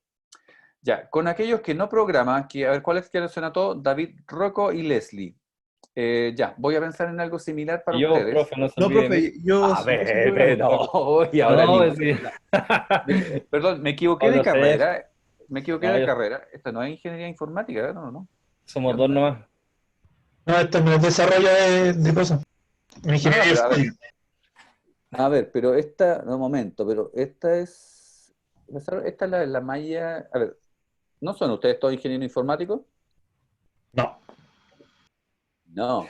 Ya, con aquellos que no programan, a ver, ¿cuáles que se anotó? David, Rocco y Leslie. Ya, voy a pensar en algo similar para Y yo, ustedes. profe, no se No, olvide de mí. profe, yo A sí ver, programo. no, y ahora No, es ninguno. que... Perdón, me equivoqué Pablo de Asensio. carrera. Me equivoqué No, de carrera. Esta no es ingeniería informática, ¿eh? No, no. ¿Qué somos dos onda? nomás. No, esto no es desarrollo de cosas. En No, no, ingeniería pero informática. a ver, pero esta, no, un momento, pero esta es la malla, a ver, ¿no son ustedes todos ingenieros informáticos? No, No.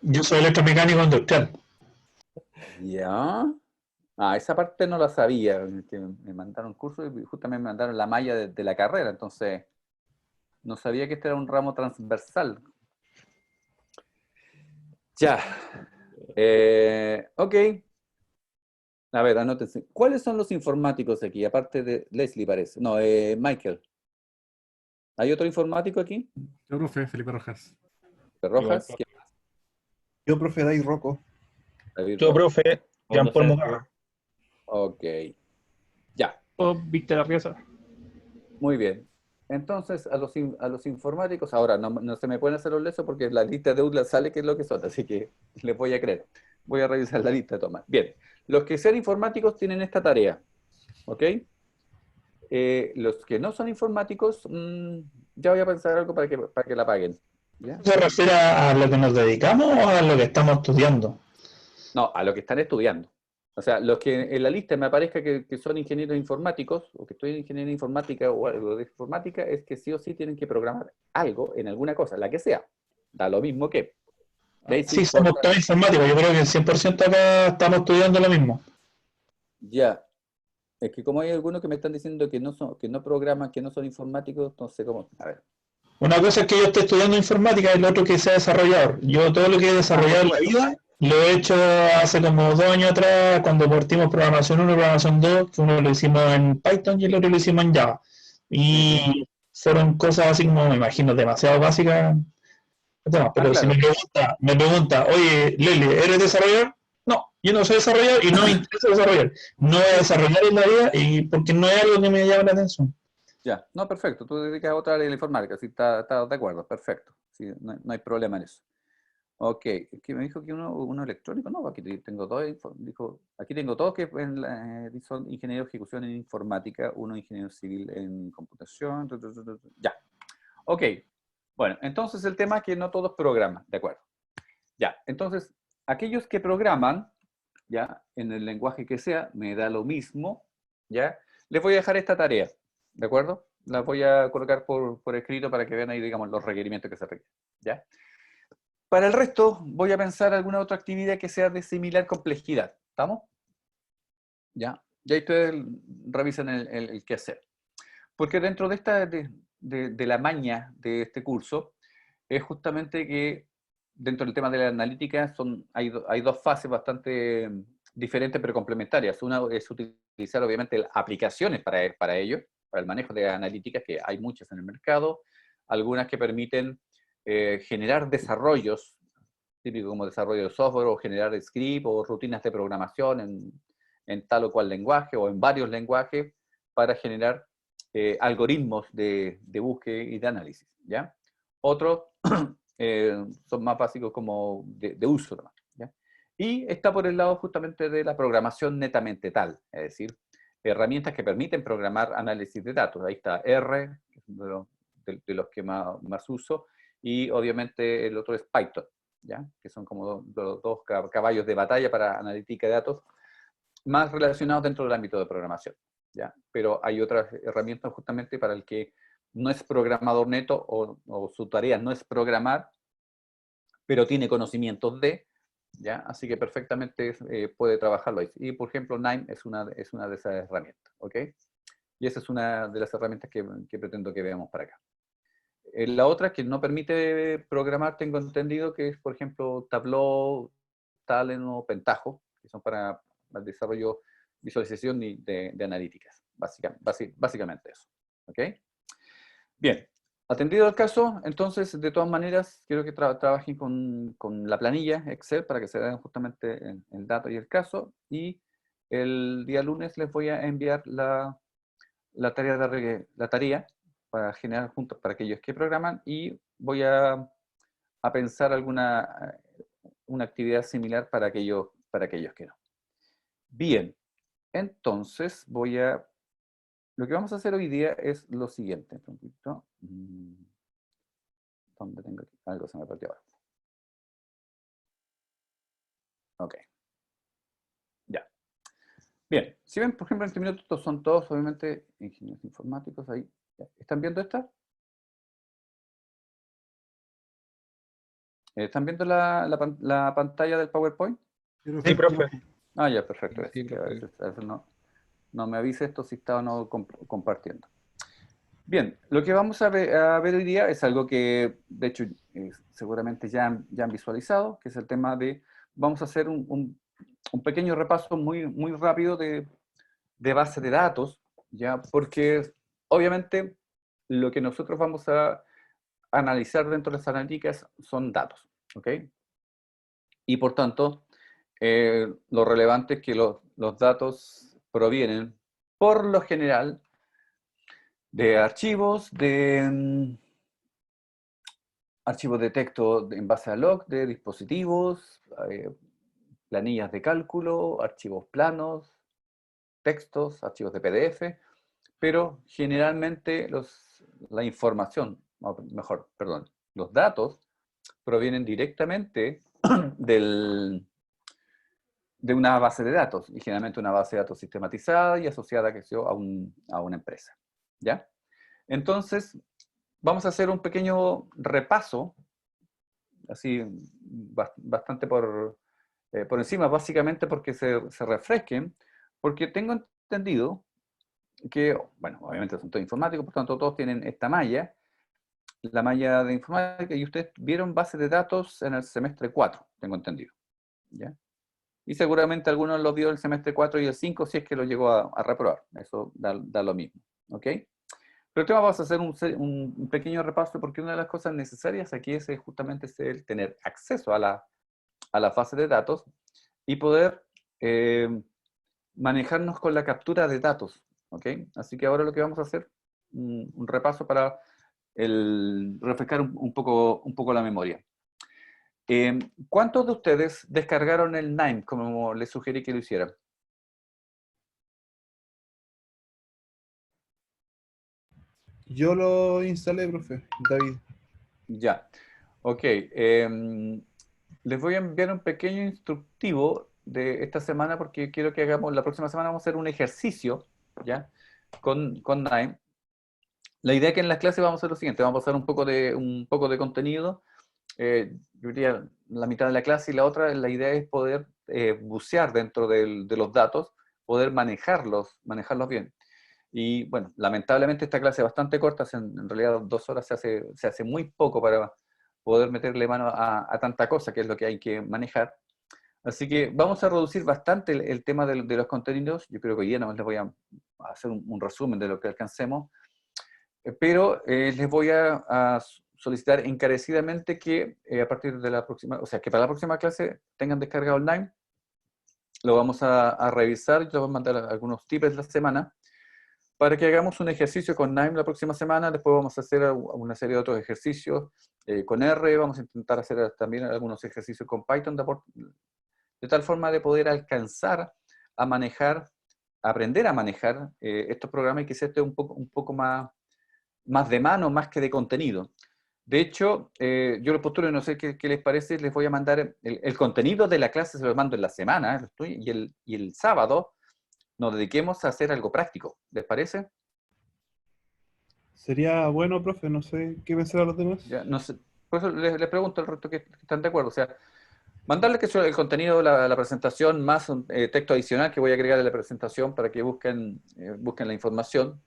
yo soy electromecánico industrial. ¿Ya? Esa parte no la sabía, que me mandaron curso y justamente me mandaron la malla de la carrera, entonces no sabía que este era un ramo transversal. Ya. Ok. A ver, anótense. ¿Cuáles son los informáticos aquí? Aparte de Leslie, parece. No, Michael. ¿Hay otro informático aquí? Yo, profe, Felipe Rojas. ¿De Igual, Rojas? profe. Yo, profe Dai Rocco. David Yo, Rojas. profe, Pablo Jean-Paul Asensio. Mugarra. Ok. Ya. Víctor Arriaza. Muy bien. Entonces, a los informáticos, ahora no se me pueden hacer los lesos porque la lista de Outlook sale que es lo que son, así que les voy a creer. Voy a revisar la lista de Tomás. Bien. Los que sean informáticos tienen esta tarea. ¿Ok? Los que no son informáticos, ya voy a pensar algo para que la paguen. ¿Ya? ¿Se refiere a lo que nos dedicamos o a lo que estamos estudiando? No, a lo que están estudiando. O sea, los que en la lista me aparezca que son ingenieros informáticos, o que estudian ingeniería informática o algo de informática, es que sí o sí tienen que programar algo en alguna cosa, la que sea. Da lo mismo que Sí, Basic, somos Fortran, todos informáticos. Yo creo que el 100% acá estamos estudiando lo mismo. ya. Es que como hay algunos que me están diciendo que no programan, que no son informáticos, no sé cómo. A ver. Una cosa es que yo esté estudiando informática y el otro que sea desarrollador. Yo todo lo que he Por desarrollado en la supuesto. vida lo he hecho hace como 2 años atrás, cuando partimos programación 1 y programación 2, que uno lo hicimos en Python y el otro lo hicimos en Java. Sí. Y fueron cosas así como, me imagino, demasiado básicas. Pero si Claro. me pregunta, oye, Leli, ¿eres desarrollador? No, yo no soy desarrollador y no me interesa desarrollar. No voy a desarrollar en la vida y porque no es algo que me llame la atención. Ya. No, perfecto. Tú te dedicas a otra área de la informática, sí, está de acuerdo. Perfecto. Sí, no hay problema en eso. Ok, es que me dijo que uno electrónico, no, aquí tengo dos, dijo, aquí tengo dos que son ingeniero de ejecución en informática, uno ingeniero civil en computación, ya. Ok, bueno, entonces el tema es que no todos programan, de acuerdo. Ya, entonces, aquellos que programan, ya, en el lenguaje que sea, me da lo mismo, ya, les voy a dejar esta tarea, ¿de acuerdo? las voy a colocar por escrito para que vean ahí, digamos, los requerimientos que se requieren, ¿ya? Para el resto, voy a pensar alguna otra actividad que sea de similar complejidad. ¿Estamos? ¿Ya? Y ahí ustedes revisan el qué hacer. Porque dentro de esta, de la maña de este curso, es justamente que dentro del tema de la analítica hay dos fases bastante diferentes pero complementarias. Una es utilizar obviamente aplicaciones para ello, para el manejo de analíticas, que hay muchas en el mercado, algunas que permiten generar desarrollos, típico como desarrollo de software, o generar script o rutinas de programación en tal o cual lenguaje, o en varios lenguajes, para generar algoritmos de búsqueda y de análisis, ¿ya? Otros son más básicos como de uso, ¿ya? Y está por el lado justamente de la programación netamente tal, es decir, herramientas que permiten programar análisis de datos. Ahí está R, de los que más uso, y obviamente el otro es Python, ¿ya? Que son como los dos caballos de batalla para analítica de datos, más relacionados dentro del ámbito de programación, ¿ya? Pero hay otras herramientas justamente para el que no es programador neto o su tarea no es programar, pero tiene conocimientos de, ¿ya? Así que perfectamente puede trabajarlo ahí. Y por ejemplo, KNIME es una de esas herramientas, ¿ok? Y esa es una de las herramientas que pretendo que veamos para acá. La otra que no permite programar, tengo entendido que es, por ejemplo, Tableau, Talend o Pentaho, que son para el desarrollo, visualización de analíticas. Básicamente eso. ¿Ok? Bien. Atendido el caso, entonces, de todas maneras, quiero que trabajen con la planilla Excel para que se vean justamente el dato y el caso. Y el día lunes les voy a enviar la tarea para generar juntos para aquellos que programan, y voy a pensar una actividad similar para aquellos que no. Bien, entonces lo que vamos a hacer hoy día es lo siguiente. ¿Dónde tengo aquí? Algo se me perdió ahora. Ok. Ya. Bien, si ven, por ejemplo, en este minuto, estos son todos, obviamente, ingenieros informáticos ahí. ¿Están viendo esta? ¿Están viendo la pantalla del PowerPoint? Sí, profe. Ah, ya, perfecto. Sí, Que a profe. veces no me avisa esto si estaba o no compartiendo. Bien, lo que vamos a ver hoy día es algo que, de hecho, seguramente ya han visualizado, que es el tema vamos a hacer un pequeño repaso muy rápido de base de datos, ¿ya? Porque obviamente lo que nosotros vamos a analizar dentro de las analíticas son datos, ¿ok? Y por tanto, lo relevante es que los datos provienen, por lo general, de archivos, archivos de texto en base a log, de dispositivos, planillas de cálculo, archivos planos, textos, archivos de PDF, pero generalmente la información, mejor, perdón, los datos provienen directamente de una base de datos, y generalmente una base de datos sistematizada y asociada a una empresa, ¿ya? Entonces, vamos a hacer un pequeño repaso, así bastante por encima, básicamente porque se refresquen, porque tengo entendido que, bueno, obviamente son todos informáticos, por tanto todos tienen esta malla, la malla de informática, y ustedes vieron base de datos en el semestre 4, tengo entendido, ¿ya? Y seguramente algunos lo vio el semestre 4 y el 5 si es que lo llegó a reprobar. Eso da lo mismo. ¿Ok? Pero el tema vamos a hacer un pequeño repaso, porque una de las cosas necesarias aquí es justamente el tener acceso a la fase de datos y poder manejarnos con la captura de datos. ¿Ok? Así que ahora lo que vamos a hacer, un repaso para refrescar un poco la memoria. ¿Cuántos de ustedes descargaron el KNIME como les sugerí que lo hicieran? Yo lo instalé, profe, David. Ya. Ok. Les voy a enviar un pequeño instructivo de esta semana, porque quiero que la próxima semana vamos a hacer un ejercicio, ¿ya? Con KNIME, La idea es que en las clases vamos a hacer lo siguiente, vamos a pasar un poco de contenido. Yo diría la mitad de la clase y la otra, la idea es poder bucear dentro de los datos, poder manejarlos bien. Y bueno, lamentablemente esta clase es bastante corta, en realidad 2 horas se hace muy poco para poder meterle mano a tanta cosa, que es lo que hay que manejar. Así que vamos a reducir bastante el tema de los contenidos. Yo creo que hoy día nomás les voy a hacer un resumen de lo que alcancemos. Pero les voy a solicitar encarecidamente que a partir de la próxima, o sea, que para la próxima clase tengan descargado el NIME. Lo vamos a revisar, yo les voy a mandar algunos tips la semana para que hagamos un ejercicio con NIME la próxima semana. Después vamos a hacer una serie de otros ejercicios con R. Vamos a intentar hacer también algunos ejercicios con Python de tal forma de poder alcanzar a manejar, aprender a manejar estos programas y que sea este un poco más de mano, más que de contenido. De hecho, yo lo postulo, no sé qué les parece, les voy a mandar el contenido de la clase, se lo mando en la semana, y el sábado nos dediquemos a hacer algo práctico. ¿Les parece? Sería bueno, profe, no sé qué pensar los demás. Ya, no sé, por eso les pregunto al resto que están de acuerdo. O sea, mandarles que el contenido de la presentación más un texto adicional que voy a agregar a la presentación para que busquen la información.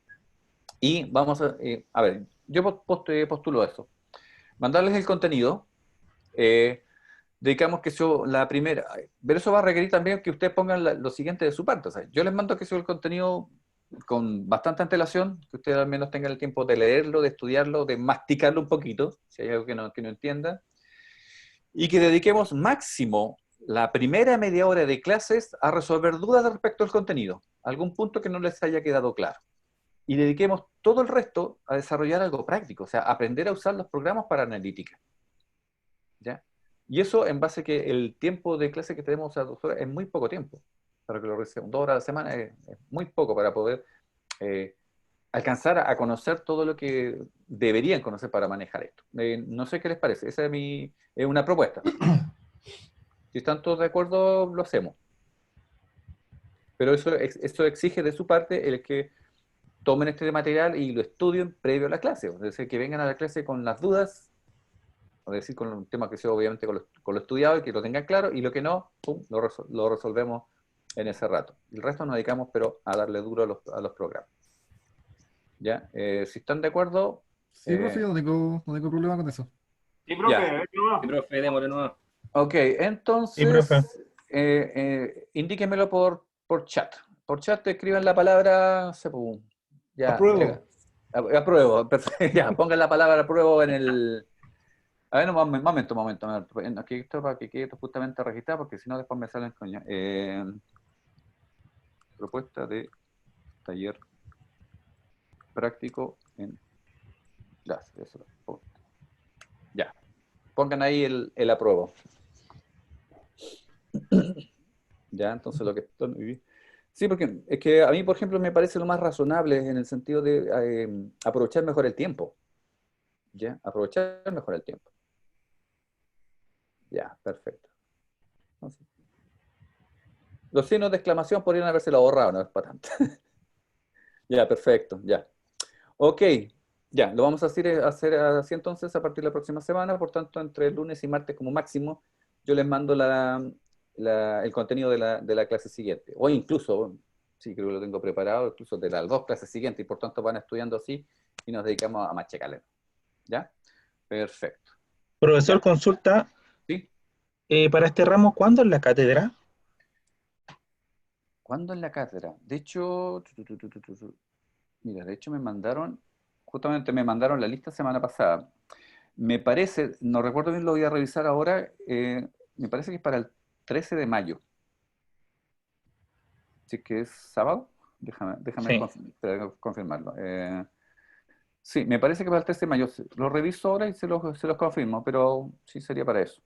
Y vamos a ver, yo postulo eso. Mandarles el contenido, dedicamos que la primera, pero eso va a requerir también que ustedes pongan lo siguiente de su parte. O sea, yo les mando que el contenido con bastante antelación, que ustedes al menos tengan el tiempo de leerlo, de estudiarlo, de masticarlo un poquito, si hay algo que no entiendan, y que dediquemos máximo la primera media hora de clases a resolver dudas respecto al contenido, algún punto que no les haya quedado claro. Y dediquemos todo el resto a desarrollar algo práctico, o sea, aprender a usar los programas para analítica. ¿Ya? Y eso en base a que el tiempo de clase que tenemos a 2 horas es muy poco tiempo. Para que lo recibamos 2 horas a la semana es muy poco para poder alcanzar a conocer todo lo que deberían conocer para manejar esto. No sé qué les parece, esa es una propuesta. Si están todos de acuerdo, lo hacemos. Pero eso exige de su parte el que tomen este material y lo estudien previo a la clase. Es decir, que vengan a la clase con las dudas, es decir, con un tema que sea obviamente con lo estudiado y que lo tengan claro, y lo que no, pum, lo resolvemos en ese rato. El resto nos dedicamos, pero a darle duro a los programas. ¿Ya? Si están de acuerdo... Sí, profe, yo no tengo problema con eso. Sí, profe, Ya. a ver, no. Sí, profe, démosle nomás. Ok, entonces, profe. indíquenmelo por chat. Por chat escriban la palabra... Ya, Apruebo. Apruebo, perfecto. Ya, pongan la palabra apruebo en el... A ver, un momento. Aquí esto para que quede esto justamente registrado, porque si no después me salen coño. Propuesta de taller práctico en clase. Ya. Pongan ahí el apruebo. Ya, entonces lo que... Sí, porque es que a mí, por ejemplo, me parece lo más razonable en el sentido de aprovechar mejor el tiempo. ¿Ya? Aprovechar mejor el tiempo. Ya, perfecto. Entonces, los signos de exclamación podrían habérselo ahorrado, no es para tanto. Ya, perfecto, ya. Ok, ya, lo vamos a hacer así entonces a partir de la próxima semana, por tanto, entre lunes y martes como máximo, yo les mando el contenido de la clase siguiente. O incluso, sí, creo que lo tengo preparado, incluso de las 2 clases siguientes, y por tanto van estudiando así y nos dedicamos a machacarle. ¿Ya? Perfecto. Profesor, Ya. consulta. ¿Sí? Para este ramo, ¿cuándo es la cátedra? ¿Cuándo en la cátedra? De hecho, mira, de hecho justamente me mandaron la lista semana pasada. Me parece, no recuerdo bien, lo voy a revisar ahora, me parece que es para el 13 de mayo. Así que es sábado. Déjame Sí. confirmarlo. Sí, me parece que para el 13 de mayo. Lo reviso ahora y se los confirmo, pero sí sería para eso.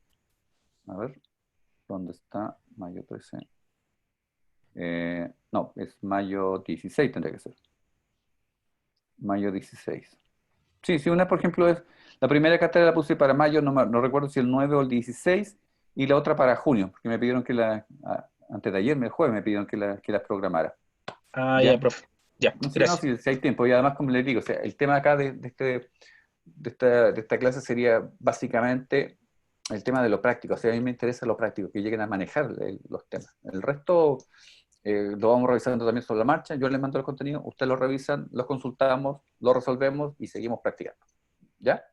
A ver, ¿dónde está mayo 13? No, es mayo 16 tendría que ser. Mayo 16. Sí, una, por ejemplo, es la primera cátedra la puse para mayo, no recuerdo si el 9 o el 16, y la otra para junio, porque me pidieron antes de ayer, el jueves, me pidieron que las programara. Ah, ¿Ya? ya, profe. Ya, No sé, no, gracias. si hay tiempo, y además, como les digo, o sea, el tema acá de esta clase sería básicamente el tema de lo práctico. O sea, a mí me interesa lo práctico, que lleguen a manejar los temas. El resto lo vamos revisando también sobre la marcha. Yo les mando el contenido, ustedes lo revisan, lo consultamos, lo resolvemos y seguimos practicando. ¿Ya?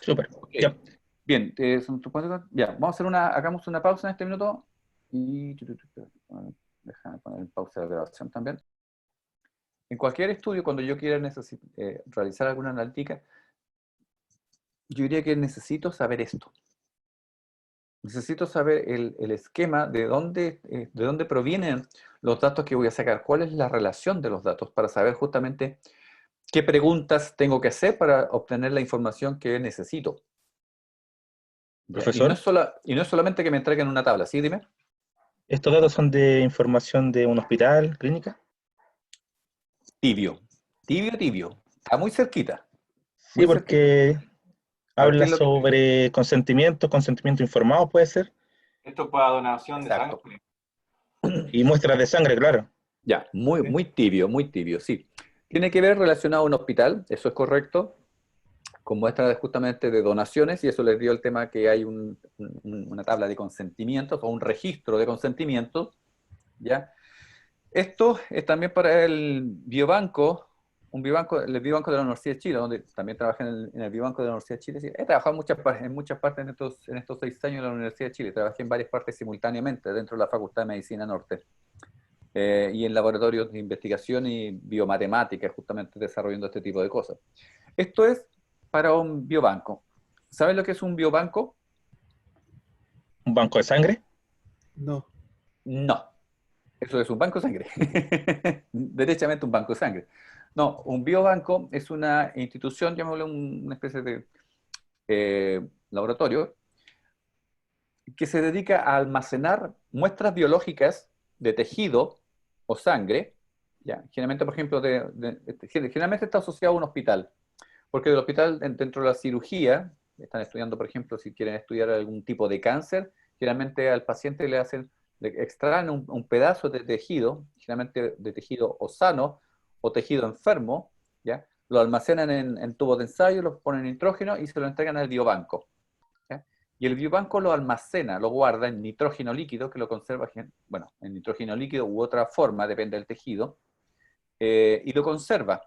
Súper. Ok. Ya. Bien, ya, vamos a hacer hagamos una pausa en este minuto y déjame poner en pausa la grabación también. En cualquier estudio, cuando yo quiera realizar alguna analítica, yo diría que necesito saber esto. Necesito saber el esquema de dónde provienen los datos que voy a sacar, cuál es la relación de los datos para saber justamente qué preguntas tengo que hacer para obtener la información que necesito. ¿Ya? Profesor, Y no es solamente que me entreguen una tabla, ¿sí? Dime. ¿estos datos son de información de un hospital, clínica? Tibio. Tibio, tibio. Está muy cerquita. Sí, Muy cerquita. porque A ver, ¿qué habla es lo que... sobre consentimiento informado, puede ser, Esto es para donación de Exacto. sangre. y muestras de sangre, claro. Ya, Sí. muy tibio, sí. Tiene que ver relacionado a un hospital, eso es correcto, con muestras justamente de donaciones, y eso les dio el tema que hay una tabla de consentimientos o un registro de consentimientos, ¿ya? Esto es también para el biobanco, el biobanco de la Universidad de Chile, donde también trabajé en el biobanco de la Universidad de Chile. Sí, he trabajado en muchas partes en estos 6 años en la Universidad de Chile, trabajé en varias partes simultáneamente dentro de la Facultad de Medicina Norte. Y en laboratorios de investigación y biomatemática, justamente desarrollando este tipo de cosas. Esto es para un biobanco. ¿Sabes lo que es un biobanco? Un banco de sangre. No. No. Eso es un banco de sangre. Derechamente un banco de sangre. No, un biobanco es una institución, llamémosle una especie de laboratorio, que se dedica a almacenar muestras biológicas de tejido o sangre, ¿ya? Generalmente, por ejemplo, generalmente está asociado a un hospital, porque el hospital, dentro de la cirugía, están estudiando, por ejemplo, si quieren estudiar algún tipo de cáncer, generalmente al paciente le extraen un pedazo de tejido, generalmente de tejido o sano o tejido enfermo, ¿ya? Lo almacenan en tubos de ensayo, lo ponen en nitrógeno y se lo entregan al biobanco. ¿Ya? Y el biobanco lo almacena, lo guarda en nitrógeno líquido, que lo conserva, bueno, en nitrógeno líquido u otra forma, depende del tejido, y lo conserva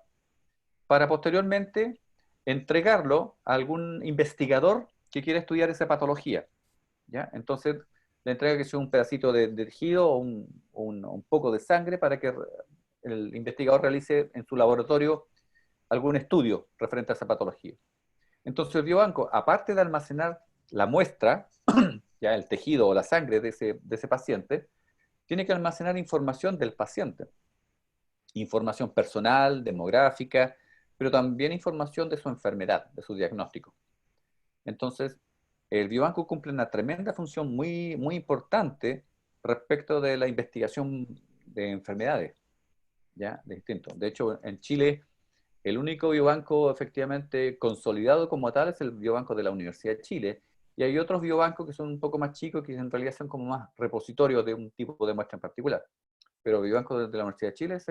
para posteriormente entregarlo a algún investigador que quiera estudiar esa patología. ¿Ya? Entonces, le entrega que sea un pedacito de tejido o un poco de sangre para que el investigador realice en su laboratorio algún estudio referente a esa patología. Entonces, el biobanco, aparte de almacenar la muestra, ya el tejido o la sangre de ese paciente, tiene que almacenar información del paciente. Información personal, demográfica, pero también información de su enfermedad, de su diagnóstico. Entonces, el biobanco cumple una tremenda función muy, muy importante respecto de la investigación de enfermedades, ¿ya? Distinto. De hecho, en Chile, el único biobanco efectivamente consolidado como tal es el biobanco de la Universidad de Chile, y hay otros biobancos que son un poco más chicos, que en realidad son como más repositorios de un tipo de muestra en particular. Pero el biobanco de la Universidad de Chile es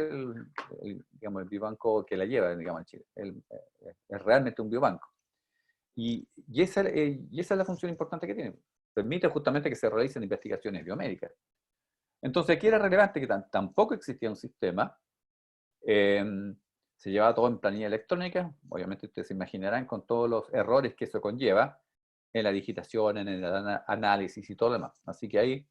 digamos, el biobanco que la lleva, digamos, en Chile. Es realmente un biobanco. Y esa es la función importante que tiene. Permite justamente que se realicen investigaciones biomédicas. Entonces, aquí era relevante que tampoco existía un sistema. Se llevaba todo en planilla electrónica. Obviamente ustedes se imaginarán con todos los errores que eso conlleva en la digitación, en el análisis y todo lo demás. Así que ahí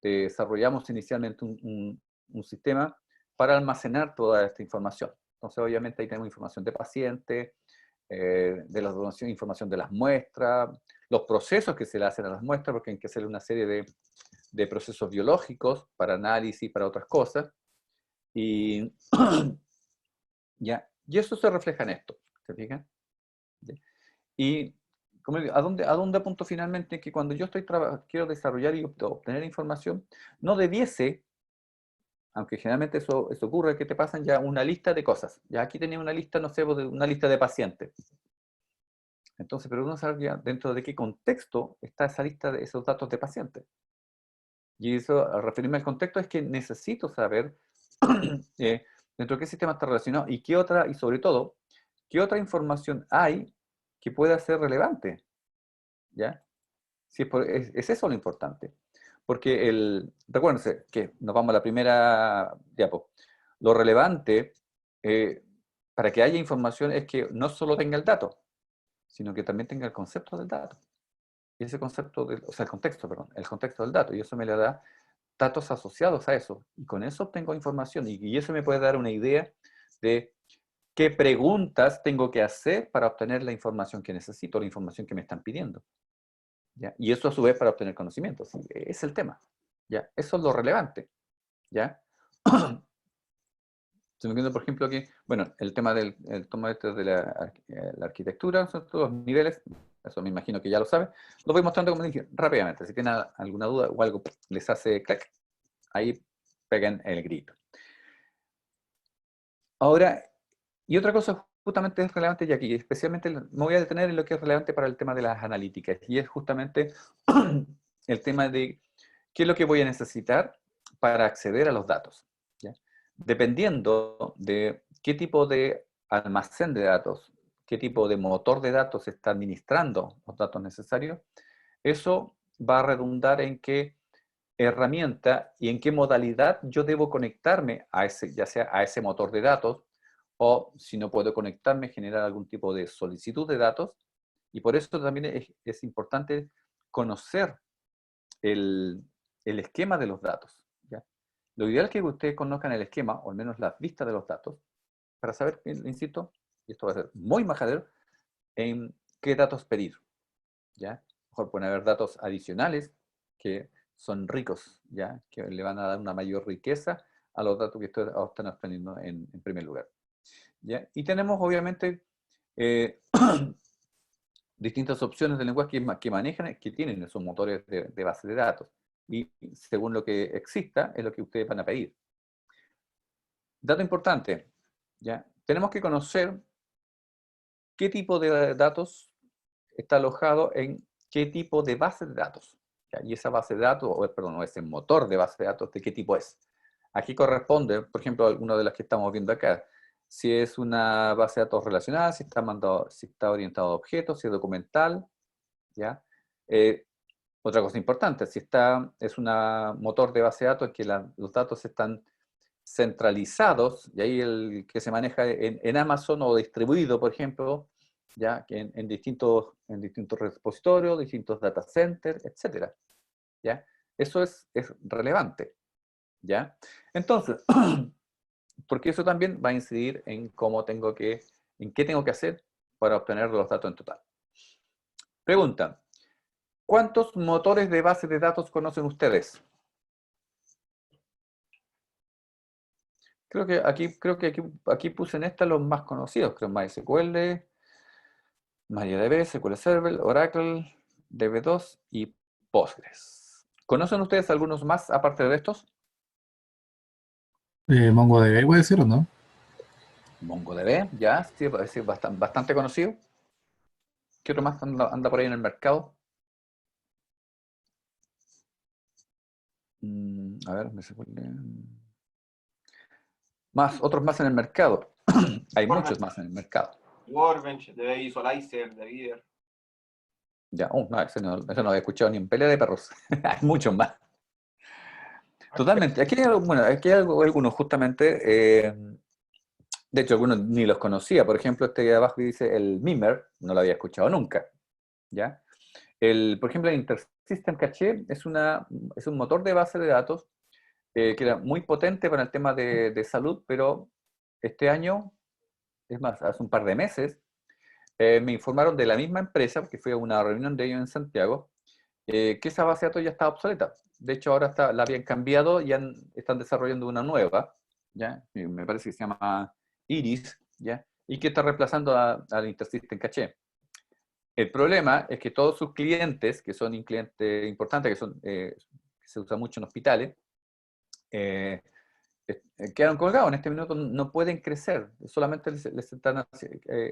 desarrollamos inicialmente un sistema para almacenar toda esta información. Entonces, obviamente ahí tenemos información de pacientes, de las donaciones, información de las muestras, los procesos que se le hacen a las muestras, porque hay que hacer una serie de procesos biológicos para análisis, para otras cosas. Y, ¿ya? Y eso se refleja en esto, ¿se fijan? ¿Ya? Y como digo, ¿a dónde apunto finalmente? Que cuando yo quiero desarrollar y obtener información, no debiese, aunque generalmente eso ocurre, que te pasan ya una lista de cosas. Ya aquí tenía una lista, no sé, una lista de pacientes. Entonces, pero uno sabe ya dentro de qué contexto está esa lista de esos datos de pacientes. Y eso, al referirme al contexto, es que necesito saber dentro de qué sistema está relacionado y qué otra, y sobre todo, qué otra información hay que pueda ser relevante, ¿ya? Si es eso lo importante. Porque recuérdense que nos vamos a la primera diapo. Lo relevante para que haya información es que no solo tenga el dato, sino que también tenga el concepto del dato. Y ese concepto, o sea, el contexto, perdón, el contexto del dato. Y eso me le da datos asociados a eso. Y con eso obtengo información. Y eso me puede dar una idea de qué preguntas tengo que hacer para obtener la información que necesito, la información que me están pidiendo. ¿Ya? Y eso a su vez para obtener conocimientos. Es el tema. ¿Ya? Eso es lo relevante. ¿Ya? Se me entiende, por ejemplo, que, bueno, el tema del toma de la arquitectura, son todos los niveles, eso me imagino que ya lo saben. Lo voy mostrando, como dije, rápidamente. Si tienen alguna duda o algo les hace clac, ahí peguen el grito. Ahora, y otra cosa justamente es relevante, y aquí especialmente me voy a detener en lo que es relevante para el tema de las analíticas, y es justamente el tema de qué es lo que voy a necesitar para acceder a los datos. ¿Ya? Dependiendo de qué tipo de almacén de datos, qué tipo de motor de datos está administrando los datos necesarios, eso va a redundar en qué herramienta y en qué modalidad yo debo conectarme a ese, ya sea a ese motor de datos, o si no puedo conectarme, generar algún tipo de solicitud de datos. Y por eso también es importante conocer el esquema de los datos. ¿Ya? Lo ideal es que ustedes conozcan el esquema, o al menos las vistas de los datos, para saber, insisto, y esto va a ser muy majadero, en qué datos pedir. ¿Ya? Mejor pueden haber datos adicionales que son ricos, ¿ya? Que le van a dar una mayor riqueza a los datos que ustedes están obteniendo en primer lugar. ¿Ya? Y tenemos obviamente distintas opciones de lenguaje que manejan, que tienen esos motores de base de datos. Y según lo que exista, es lo que ustedes van a pedir. Dato importante, ¿ya? Tenemos que conocer qué tipo de datos está alojado en qué tipo de base de datos. ¿Ya? Y esa base de datos, o ese motor de base de datos, ¿de qué tipo es? Aquí corresponde, por ejemplo, alguna de las que estamos viendo acá. Si es una base de datos relacional, si está orientado a objetos, si es documental, ¿ya? Otra cosa importante, si es un motor de base de datos en que los datos están centralizados, y ahí el que se maneja en Amazon o distribuido, por ejemplo, ¿ya? Que en distintos repositorios, distintos data centers, etc. ¿Ya? Eso es relevante. ¿Ya? Entonces, porque eso también va a incidir en en qué tengo que hacer para obtener los datos en total. Pregunta, ¿cuántos motores de base de datos conocen ustedes? Creo que aquí puse en esta los más conocidos, creo, MySQL, MariaDB, SQL Server, Oracle, DB2 y Postgres. ¿Conocen ustedes algunos más aparte de estos? MongoDB puede ser o no. MongoDB, ya, sí, es bastante conocido. ¿Qué otro más anda por ahí en el mercado? A ver, otros más en el mercado. Hay muchos más en el mercado. Workbench, DB Visualizer, DBeaver. Ya, no, ese no había escuchado ni en pelea de perros. Hay muchos más. Totalmente. Aquí hay algunos justamente, de hecho algunos ni los conocía. Por ejemplo, este de abajo dice el Mimer, no lo había escuchado nunca. ¿Ya? Por ejemplo, el InterSystem Cache es un motor de base de datos que era muy potente para el tema de salud, pero este año, es más, hace un par de meses, me informaron de la misma empresa, porque fui a una reunión de ellos en Santiago, que esa base de datos ya estaba obsoleta. De hecho, ahora la habían cambiado y están desarrollando una nueva, ¿ya? Me parece que se llama Iris, ¿ya? Y que está reemplazando al InterSystem Cache. El problema es que todos sus clientes, que son clientes importantes, que se usa mucho en hospitales, quedaron colgados. En este minuto no pueden crecer. Solamente les están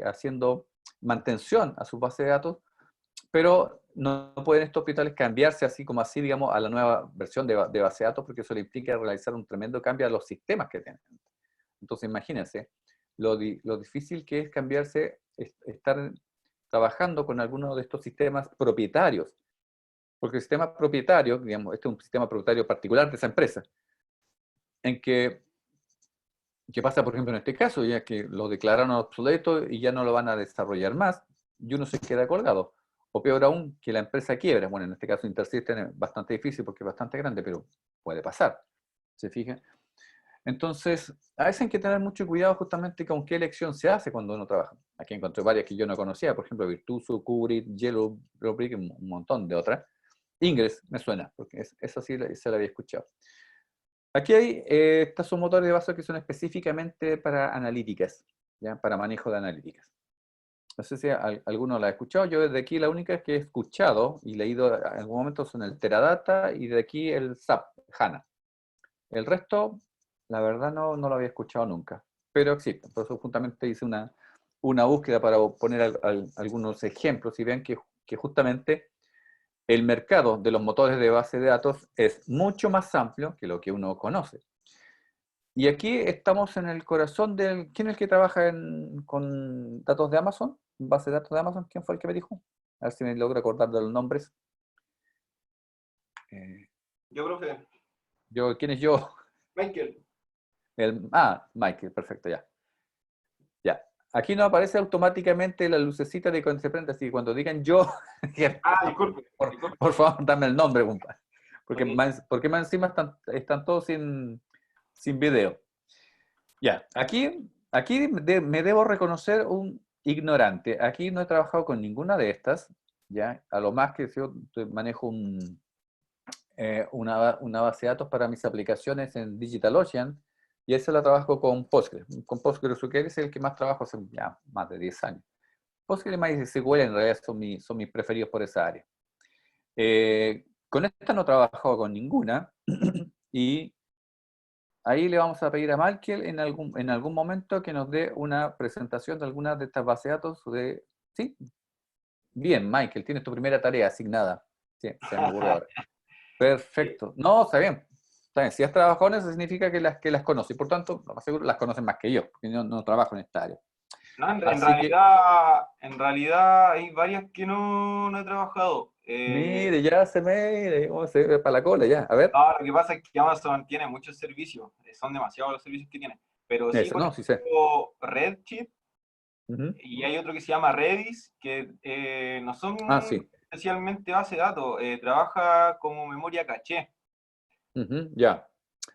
haciendo mantención a su base de datos, pero no pueden estos hospitales cambiarse así, digamos, a la nueva versión de base de datos, porque eso le implica realizar un tremendo cambio a los sistemas que tienen. Entonces imagínense lo difícil que es cambiarse, estar trabajando con alguno de estos sistemas propietarios. Porque el sistema propietario, digamos, este es un sistema propietario particular de esa empresa, en que pasa, por ejemplo, en este caso, ya que lo declararon obsoleto y ya no lo van a desarrollar más, y uno se queda colgado. O peor aún, que la empresa quiebra. Bueno, en este caso Intersystem es bastante difícil porque es bastante grande, pero puede pasar. ¿Se fijan? Entonces, a veces hay que tener mucho cuidado justamente con qué elección se hace cuando uno trabaja. Aquí encontré varias que yo no conocía, por ejemplo, Virtuoso, Kubrick, Yellowbrick, un montón de otras. Ingress me suena, porque eso sí se la había escuchado. Aquí hay, estos son motores de base que son específicamente para analíticas, ¿ya? Para manejo de analíticas. No sé si alguno la ha escuchado. Yo desde aquí la única que he escuchado y leído en algún momento son el Teradata y de aquí el SAP, HANA. El resto, la verdad, no lo había escuchado nunca, pero existe. Por eso justamente hice una búsqueda para poner algunos ejemplos y vean que justamente el mercado de los motores de base de datos es mucho más amplio que lo que uno conoce. Y aquí estamos en el corazón del... ¿Quién es el que trabaja con datos de Amazon? ¿Base de datos de Amazon? ¿Quién fue el que me dijo? A ver si me logro acordar de los nombres. Yo, profe. ¿Quién es yo? Michael. Michael, perfecto, ya. Ya. Aquí no aparece automáticamente la lucecita de cuando se prende, así que cuando digan yo, Disculpe. por favor, dame el nombre, compadre. Porque, Ok. porque más encima están todos sin video. Ya, aquí me debo reconocer un ignorante. Aquí no he trabajado con ninguna de estas, ¿ya? A lo más que yo manejo una base de datos para mis aplicaciones en DigitalOcean, y esa la trabajo con Postgres. Con PostgreSQL es el que más trabajo hace ya más de 10 años. Postgres y MySQL en realidad son mis preferidos por esa área. Con esta no he trabajado con ninguna, y ahí le vamos a pedir a Michael en algún momento que nos dé una presentación de algunas de estas bases de datos. ¿Sí? Bien, Michael, tienes tu primera tarea asignada. Sí, se me ocurre ahora. Perfecto. No, está bien. Está bien. Si has trabajado en eso, significa que las conoces. Y por tanto, lo más seguro, las conocen más que yo, porque yo no trabajo en esta área. No, en Así que, realidad hay varias que no he trabajado. mire, ya mire, cómo se ve para la cola, ya. A ver. No, lo que pasa es que Amazon tiene muchos servicios, son demasiados los servicios que tiene. Pero sí, Eso, por no, sí sé. ejemplo, Redshift, Ujú. y hay otro que se llama Redis, que no Ah, son sí. especialmente base de datos, trabaja como memoria caché. Ujú, ya.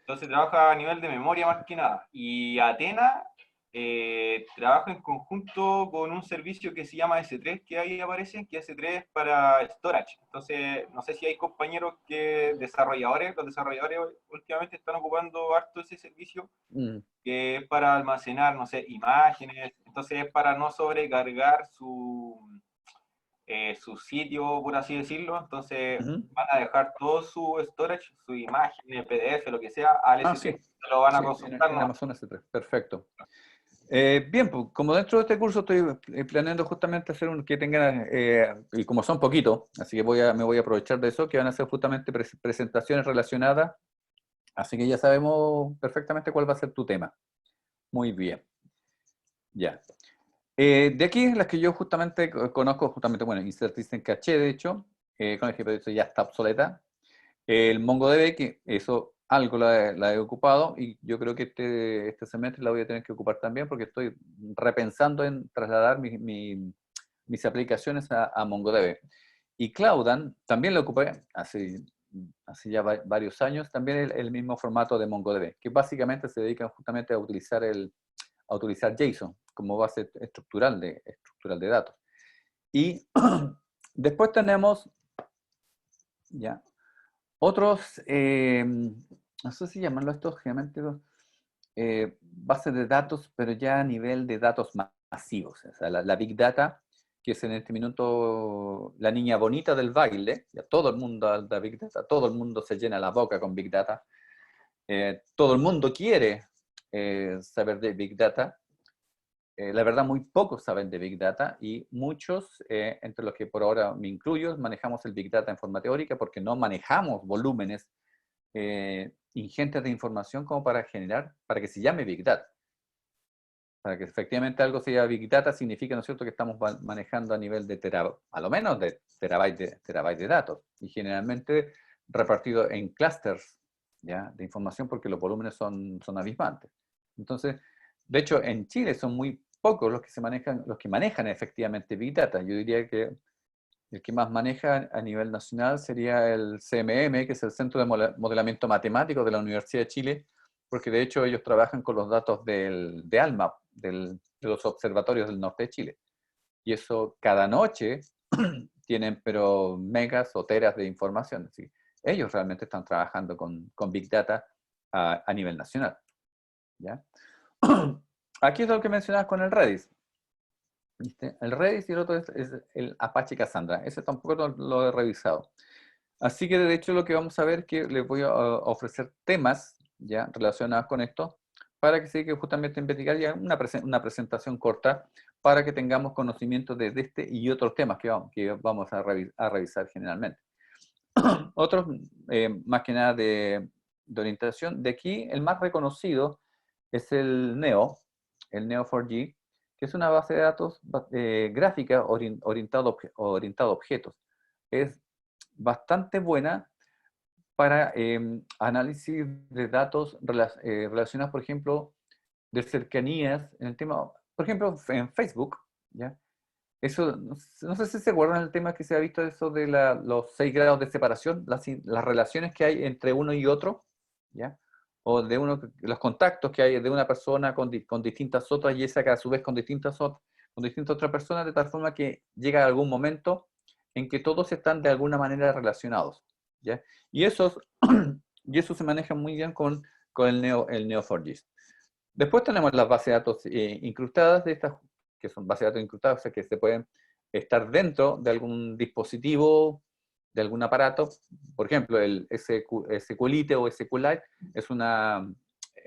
Entonces trabaja a nivel de memoria más que nada. Y Athena trabaja en conjunto con un servicio que se llama S3, que ahí aparece, que S3 es para storage. Entonces, no sé si hay compañeros los desarrolladores últimamente están ocupando harto ese servicio, Mm. que es para almacenar, no sé, imágenes. Entonces es para no sobrecargar su sitio, por así decirlo. Entonces Ujú. van a dejar todo su storage, su imagen, PDF, lo que sea, al Ah, S3. sí. Lo van a Sí, consultar, en ¿no? Amazon S3. Perfecto. Bien, pues, como dentro de este curso estoy planeando justamente hacer que tengan, y como son poquitos, así que me voy a aprovechar de eso, que van a ser justamente presentaciones relacionadas, así que ya sabemos perfectamente cuál va a ser tu tema. Muy bien. Ya. De aquí, las que yo justamente conozco, bueno, Insert System Caché, de hecho, con el que ya está obsoleta. El MongoDB, que eso algo la he ocupado, y yo creo que este semestre la voy a tener que ocupar también, porque estoy repensando en trasladar mis aplicaciones a MongoDB. Y Cloudan también lo ocupé hace ya varios años, también el mismo formato de MongoDB, que básicamente se dedica justamente a utilizar JSON como base estructural de datos. Y después tenemos ya otros, no sé si llamarlo estos generalmente bases de datos, pero ya a nivel de datos masivos. O sea, la Big Data, que es en este minuto la niña bonita del baile, ya todo el mundo habla de Big Data, todo el mundo se llena la boca con Big Data, todo el mundo quiere saber de Big Data. La verdad, muy pocos saben de Big Data, y muchos, entre los que por ahora me incluyo, manejamos el Big Data en forma teórica porque no manejamos volúmenes ingentes de información como para que se llame Big Data. Para que efectivamente algo sea Big Data significa, ¿no es cierto?, que estamos manejando a nivel de a lo menos de terabytes de datos, y generalmente repartido en clusters, ¿ya?, de información, porque los volúmenes son abismantes. Entonces, de hecho, en Chile son muy pocos los que manejan efectivamente Big Data. Yo diría que el que más maneja a nivel nacional sería el CMM, que es el Centro de Modelamiento Matemático de la Universidad de Chile, porque de hecho ellos trabajan con los datos de ALMA, de los observatorios del norte de Chile. Y eso cada noche tienen pero megas o teras de información. Así, ellos realmente están trabajando con Big Data a nivel nacional, ¿ya? Aquí es lo que mencionabas con el Redis. ¿Viste? El Redis y el otro es el Apache Cassandra. Ese tampoco lo he revisado. Así que de hecho lo que vamos a ver es que les voy a ofrecer temas ya relacionados con esto para que se dedique justamente a investigar ya una presentación corta para que tengamos conocimiento de este y otros temas que vamos a revisar generalmente. Otros, más que nada de orientación. De aquí, el más reconocido es el Neo4j, que es una base de datos gráfica orientada a objetos. Es bastante buena para análisis de datos relacionados, por ejemplo, de cercanías, en el tema, por ejemplo, en Facebook, ¿ya? Eso, no sé si se acuerdan del tema que se ha visto eso de los 6 grados de separación, las relaciones que hay entre uno y otro, ¿ya? O de los contactos que hay de una persona con distintas otras, y esa que a su vez con distintas otras personas, de tal forma que llega algún momento en que todos están de alguna manera relacionados, ¿ya? Y eso se maneja muy bien con el Neo4j. Después tenemos las bases de datos incrustadas, que son bases de datos incrustadas, o sea, que se pueden estar dentro de algún dispositivo, de algún aparato. Por ejemplo, el SQLite o SQLite es una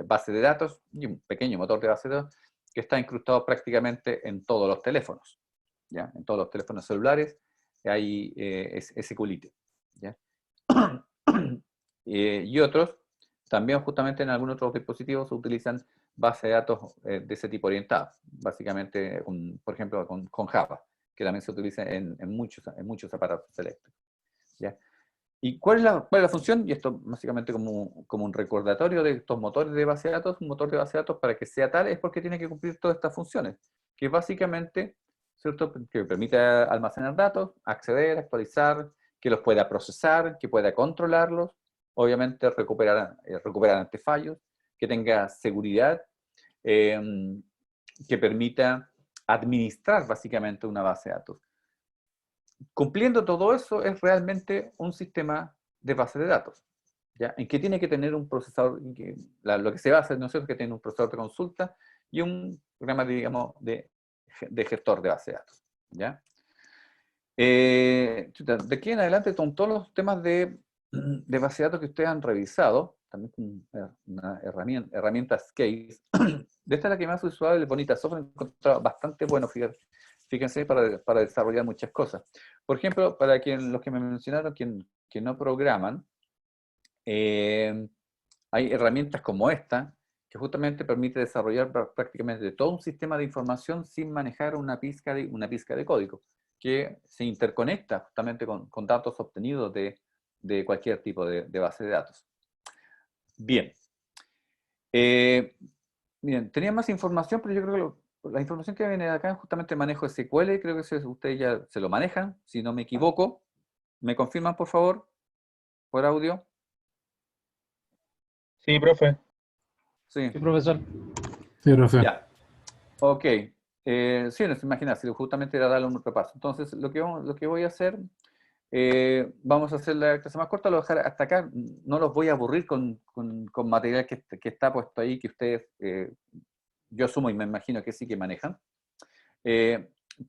base de datos y un pequeño motor de base de datos que está incrustado prácticamente en todos los teléfonos, ¿ya? En todos los teléfonos celulares hay SQLite, ¿ya? Y otros, también justamente en algunos otros dispositivos se utilizan bases de datos de ese tipo orientadas, básicamente, por ejemplo, con Java, que también se utiliza en muchos aparatos eléctricos, ¿ya? ¿Y cuál es la función? Y esto básicamente como un recordatorio de estos motores de base de datos. Un motor de base de datos, para que sea tal, es porque tiene que cumplir todas estas funciones, que básicamente, ¿cierto?, que permite almacenar datos, acceder, actualizar, que los pueda procesar, que pueda controlarlos, obviamente recuperar ante fallos, que tenga seguridad, que permita administrar básicamente una base de datos. Cumpliendo todo eso es realmente un sistema de base de datos, ¿ya? En que tiene que tener un procesador, lo que se basa, ¿no es cierto?, que tiene un procesador de consulta y un programa, digamos, de gestor de base de datos, ¿ya? De aquí en adelante, con todos los temas de base de datos que ustedes han revisado, también con una herramienta Case, de esta es la que más usual, el Bonita Software, encontrado bastante bueno, fíjense, para desarrollar muchas cosas. Por ejemplo, para los que me mencionaron que no programan, hay herramientas como esta, que justamente permite desarrollar prácticamente todo un sistema de información sin manejar una pizca de código, que se interconecta justamente con datos obtenidos de cualquier tipo de base de datos. Bien. Miren, tenía más información, pero yo creo que la información que viene de acá es justamente el manejo de SQL. Creo que ustedes ya se lo manejan, si no me equivoco. ¿Me confirman, por favor, por audio? Sí, profe. Sí. Sí, profesor. Sí, profe. Ya. Ok. Sí, no se imagina, si justamente era darle un repaso. Entonces, lo que voy a hacer, vamos a hacer la clase más corta, lo voy a dejar hasta acá. No los voy a aburrir con material que está puesto ahí, que ustedes, yo asumo y me imagino que sí que manejan.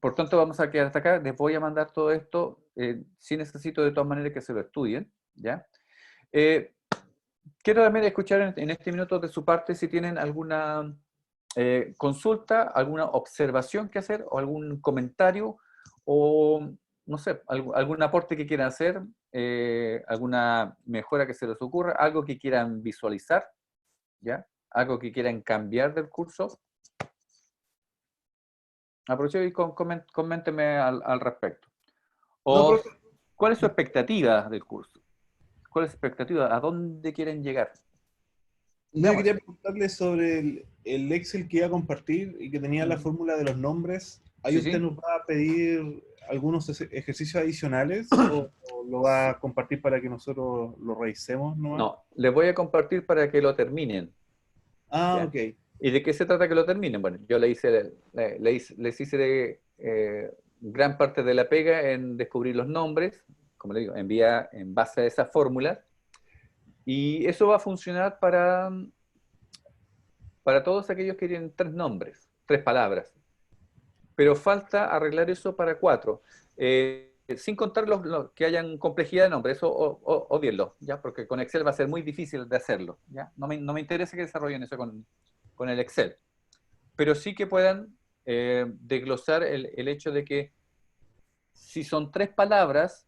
Por tanto, vamos a quedar hasta acá. Les voy a mandar todo esto. Sí necesito de todas maneras que se lo estudien, ¿ya? Quiero también escuchar en este minuto de su parte si tienen alguna consulta, alguna observación que hacer, o algún comentario, o no sé, algún aporte que quieran hacer, alguna mejora que se les ocurra, algo que quieran visualizar, ¿ya? Algo que quieran cambiar del curso. Aproveche y coménteme al respecto. No, O, profe, ¿cuál es su expectativa del curso? ¿Cuál es su expectativa? ¿A dónde quieren llegar? yo Veamos quería eso. preguntarle sobre el Excel que iba a compartir y que tenía la Ujú. fórmula de los nombres. ¿Ahí Sí, usted sí. nos va a pedir algunos ejercicios adicionales o lo va a compartir para que nosotros lo revisemos nomás? No, les voy a compartir para que lo terminen. Ah, ¿Ya? ok. ¿Y de qué se trata que lo terminen? Bueno, yo les hice de, gran parte de la pega en descubrir los nombres, como le digo, envía en base a esas fórmulas, y eso va a funcionar para todos aquellos que tienen 3 nombres, 3 palabras. Pero falta arreglar eso para 4. Sin contar los que hayan complejidad de nombre, eso odienlo, ¿ya? Porque con Excel va a ser muy difícil de hacerlo, ¿ya? No me interesa que desarrollen eso con el Excel, pero sí que puedan desglosar el hecho de que si son 3 palabras,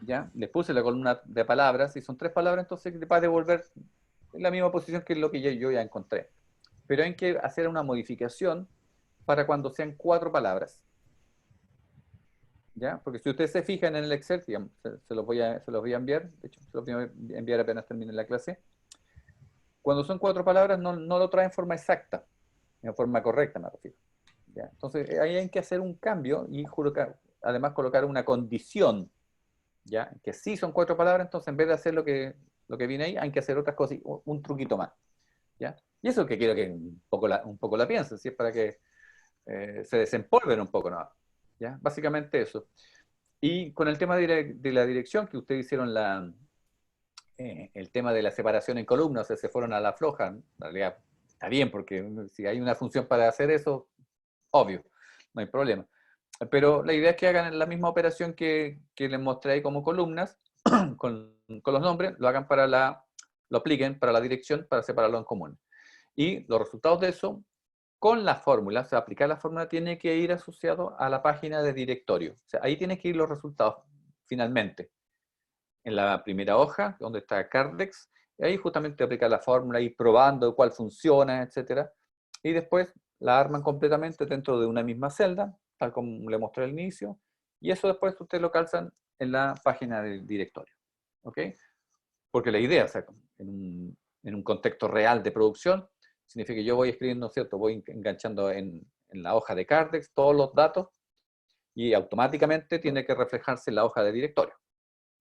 ¿ya? Les puse la columna de palabras, si son 3 palabras, entonces va a devolver en la misma posición que lo que yo ya encontré. Pero hay que hacer una modificación para cuando sean 4 palabras. ¿Ya? Porque si ustedes se fijan en el Excel, digamos, se los voy a enviar, de hecho, se los voy a enviar apenas termine la clase. Cuando son 4 palabras, no lo trae en forma exacta, en forma correcta, me refiero. ¿Ya? Entonces, ahí hay que hacer un cambio y además colocar una condición, ¿ya? Que sí son 4 palabras, entonces en vez de hacer lo que viene ahí, hay que hacer otras cosas, un truquito más. ¿Ya? Y eso es que quiero que un poco la piensen, ¿sí? Para que se desempolven un poco, ¿no? ¿Ya? Básicamente eso. Y con el tema de la dirección, que ustedes hicieron el tema de la separación en columnas, o sea, se fueron a la floja, en realidad está bien, porque si hay una función para hacer eso, obvio, no hay problema. Pero la idea es que hagan la misma operación que les mostré ahí como columnas, con los nombres, lo apliquen para la dirección, para separarlo en común. Y los resultados de eso, con la fórmula, o sea, aplicar la fórmula tiene que ir asociado a la página de directorio. O sea, ahí tienen que ir los resultados finalmente. En la primera hoja, donde está Cardex, y ahí justamente aplicar la fórmula, ir probando cuál funciona, etc. Y después la arman completamente dentro de una misma celda, tal como le mostré al inicio, y eso después ustedes lo calzan en la página del directorio. ¿Ok? Porque la idea, o sea, en un contexto real de producción, significa que yo voy escribiendo, ¿cierto? Voy enganchando en la hoja de Cardex todos los datos y automáticamente tiene que reflejarse en la hoja de directorio.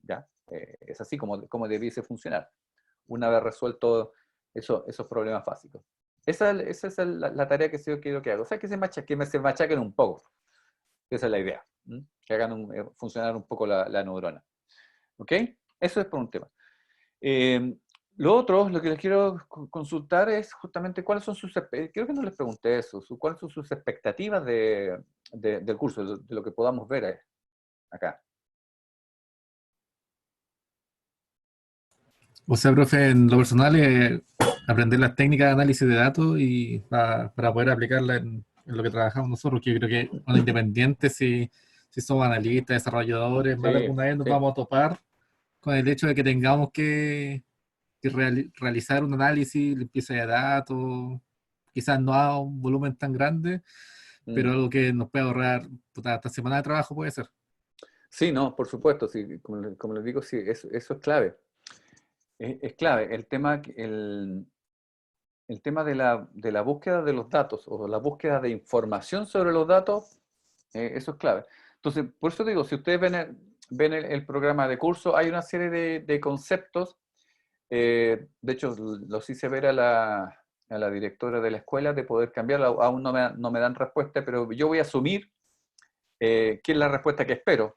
¿Ya? Es así como debiese funcionar, una vez resuelto esos problemas básicos. Esa es la tarea que yo quiero que haga. O sea, que se machaquen un poco. Esa es la idea. ¿Mm? Que hagan funcionar un poco la neurona. ¿Ok? Eso es por un tema. Lo otro, lo que les quiero consultar es justamente cuáles son creo que no les pregunté eso, cuáles son sus expectativas del curso, de lo que podamos ver acá. O sea, profe, en lo personal, aprender las técnicas de análisis de datos y para poder aplicarlas en lo que trabajamos nosotros, que yo creo que bueno, independiente si somos analistas, desarrolladores, más de Sí, alguna vez nos sí. vamos a topar con el hecho de que tengamos que realizar un análisis, limpieza de datos, quizás no a un volumen tan grande, pero algo que nos puede ahorrar hasta semana de trabajo puede ser. Sí, no, por supuesto, sí, como les digo, sí, eso es clave. Es clave. El tema de la búsqueda de los datos o la búsqueda de información sobre los datos, eso es clave. Entonces, por eso digo, si ustedes ven el programa de curso, hay una serie de conceptos. De hecho, los hice ver a la directora de la escuela de poder cambiarla. Aún no me dan respuesta, pero yo voy a asumir que es la respuesta que espero.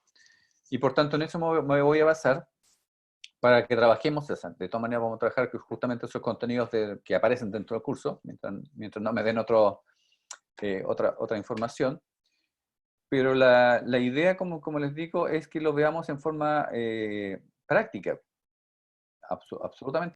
Y por tanto, en eso me voy a basar para que trabajemos esa. De todas maneras, vamos a trabajar justamente esos contenidos que aparecen dentro del curso, mientras no me den otra información. Pero la idea, como les digo, es que lo veamos en forma práctica. Absolutamente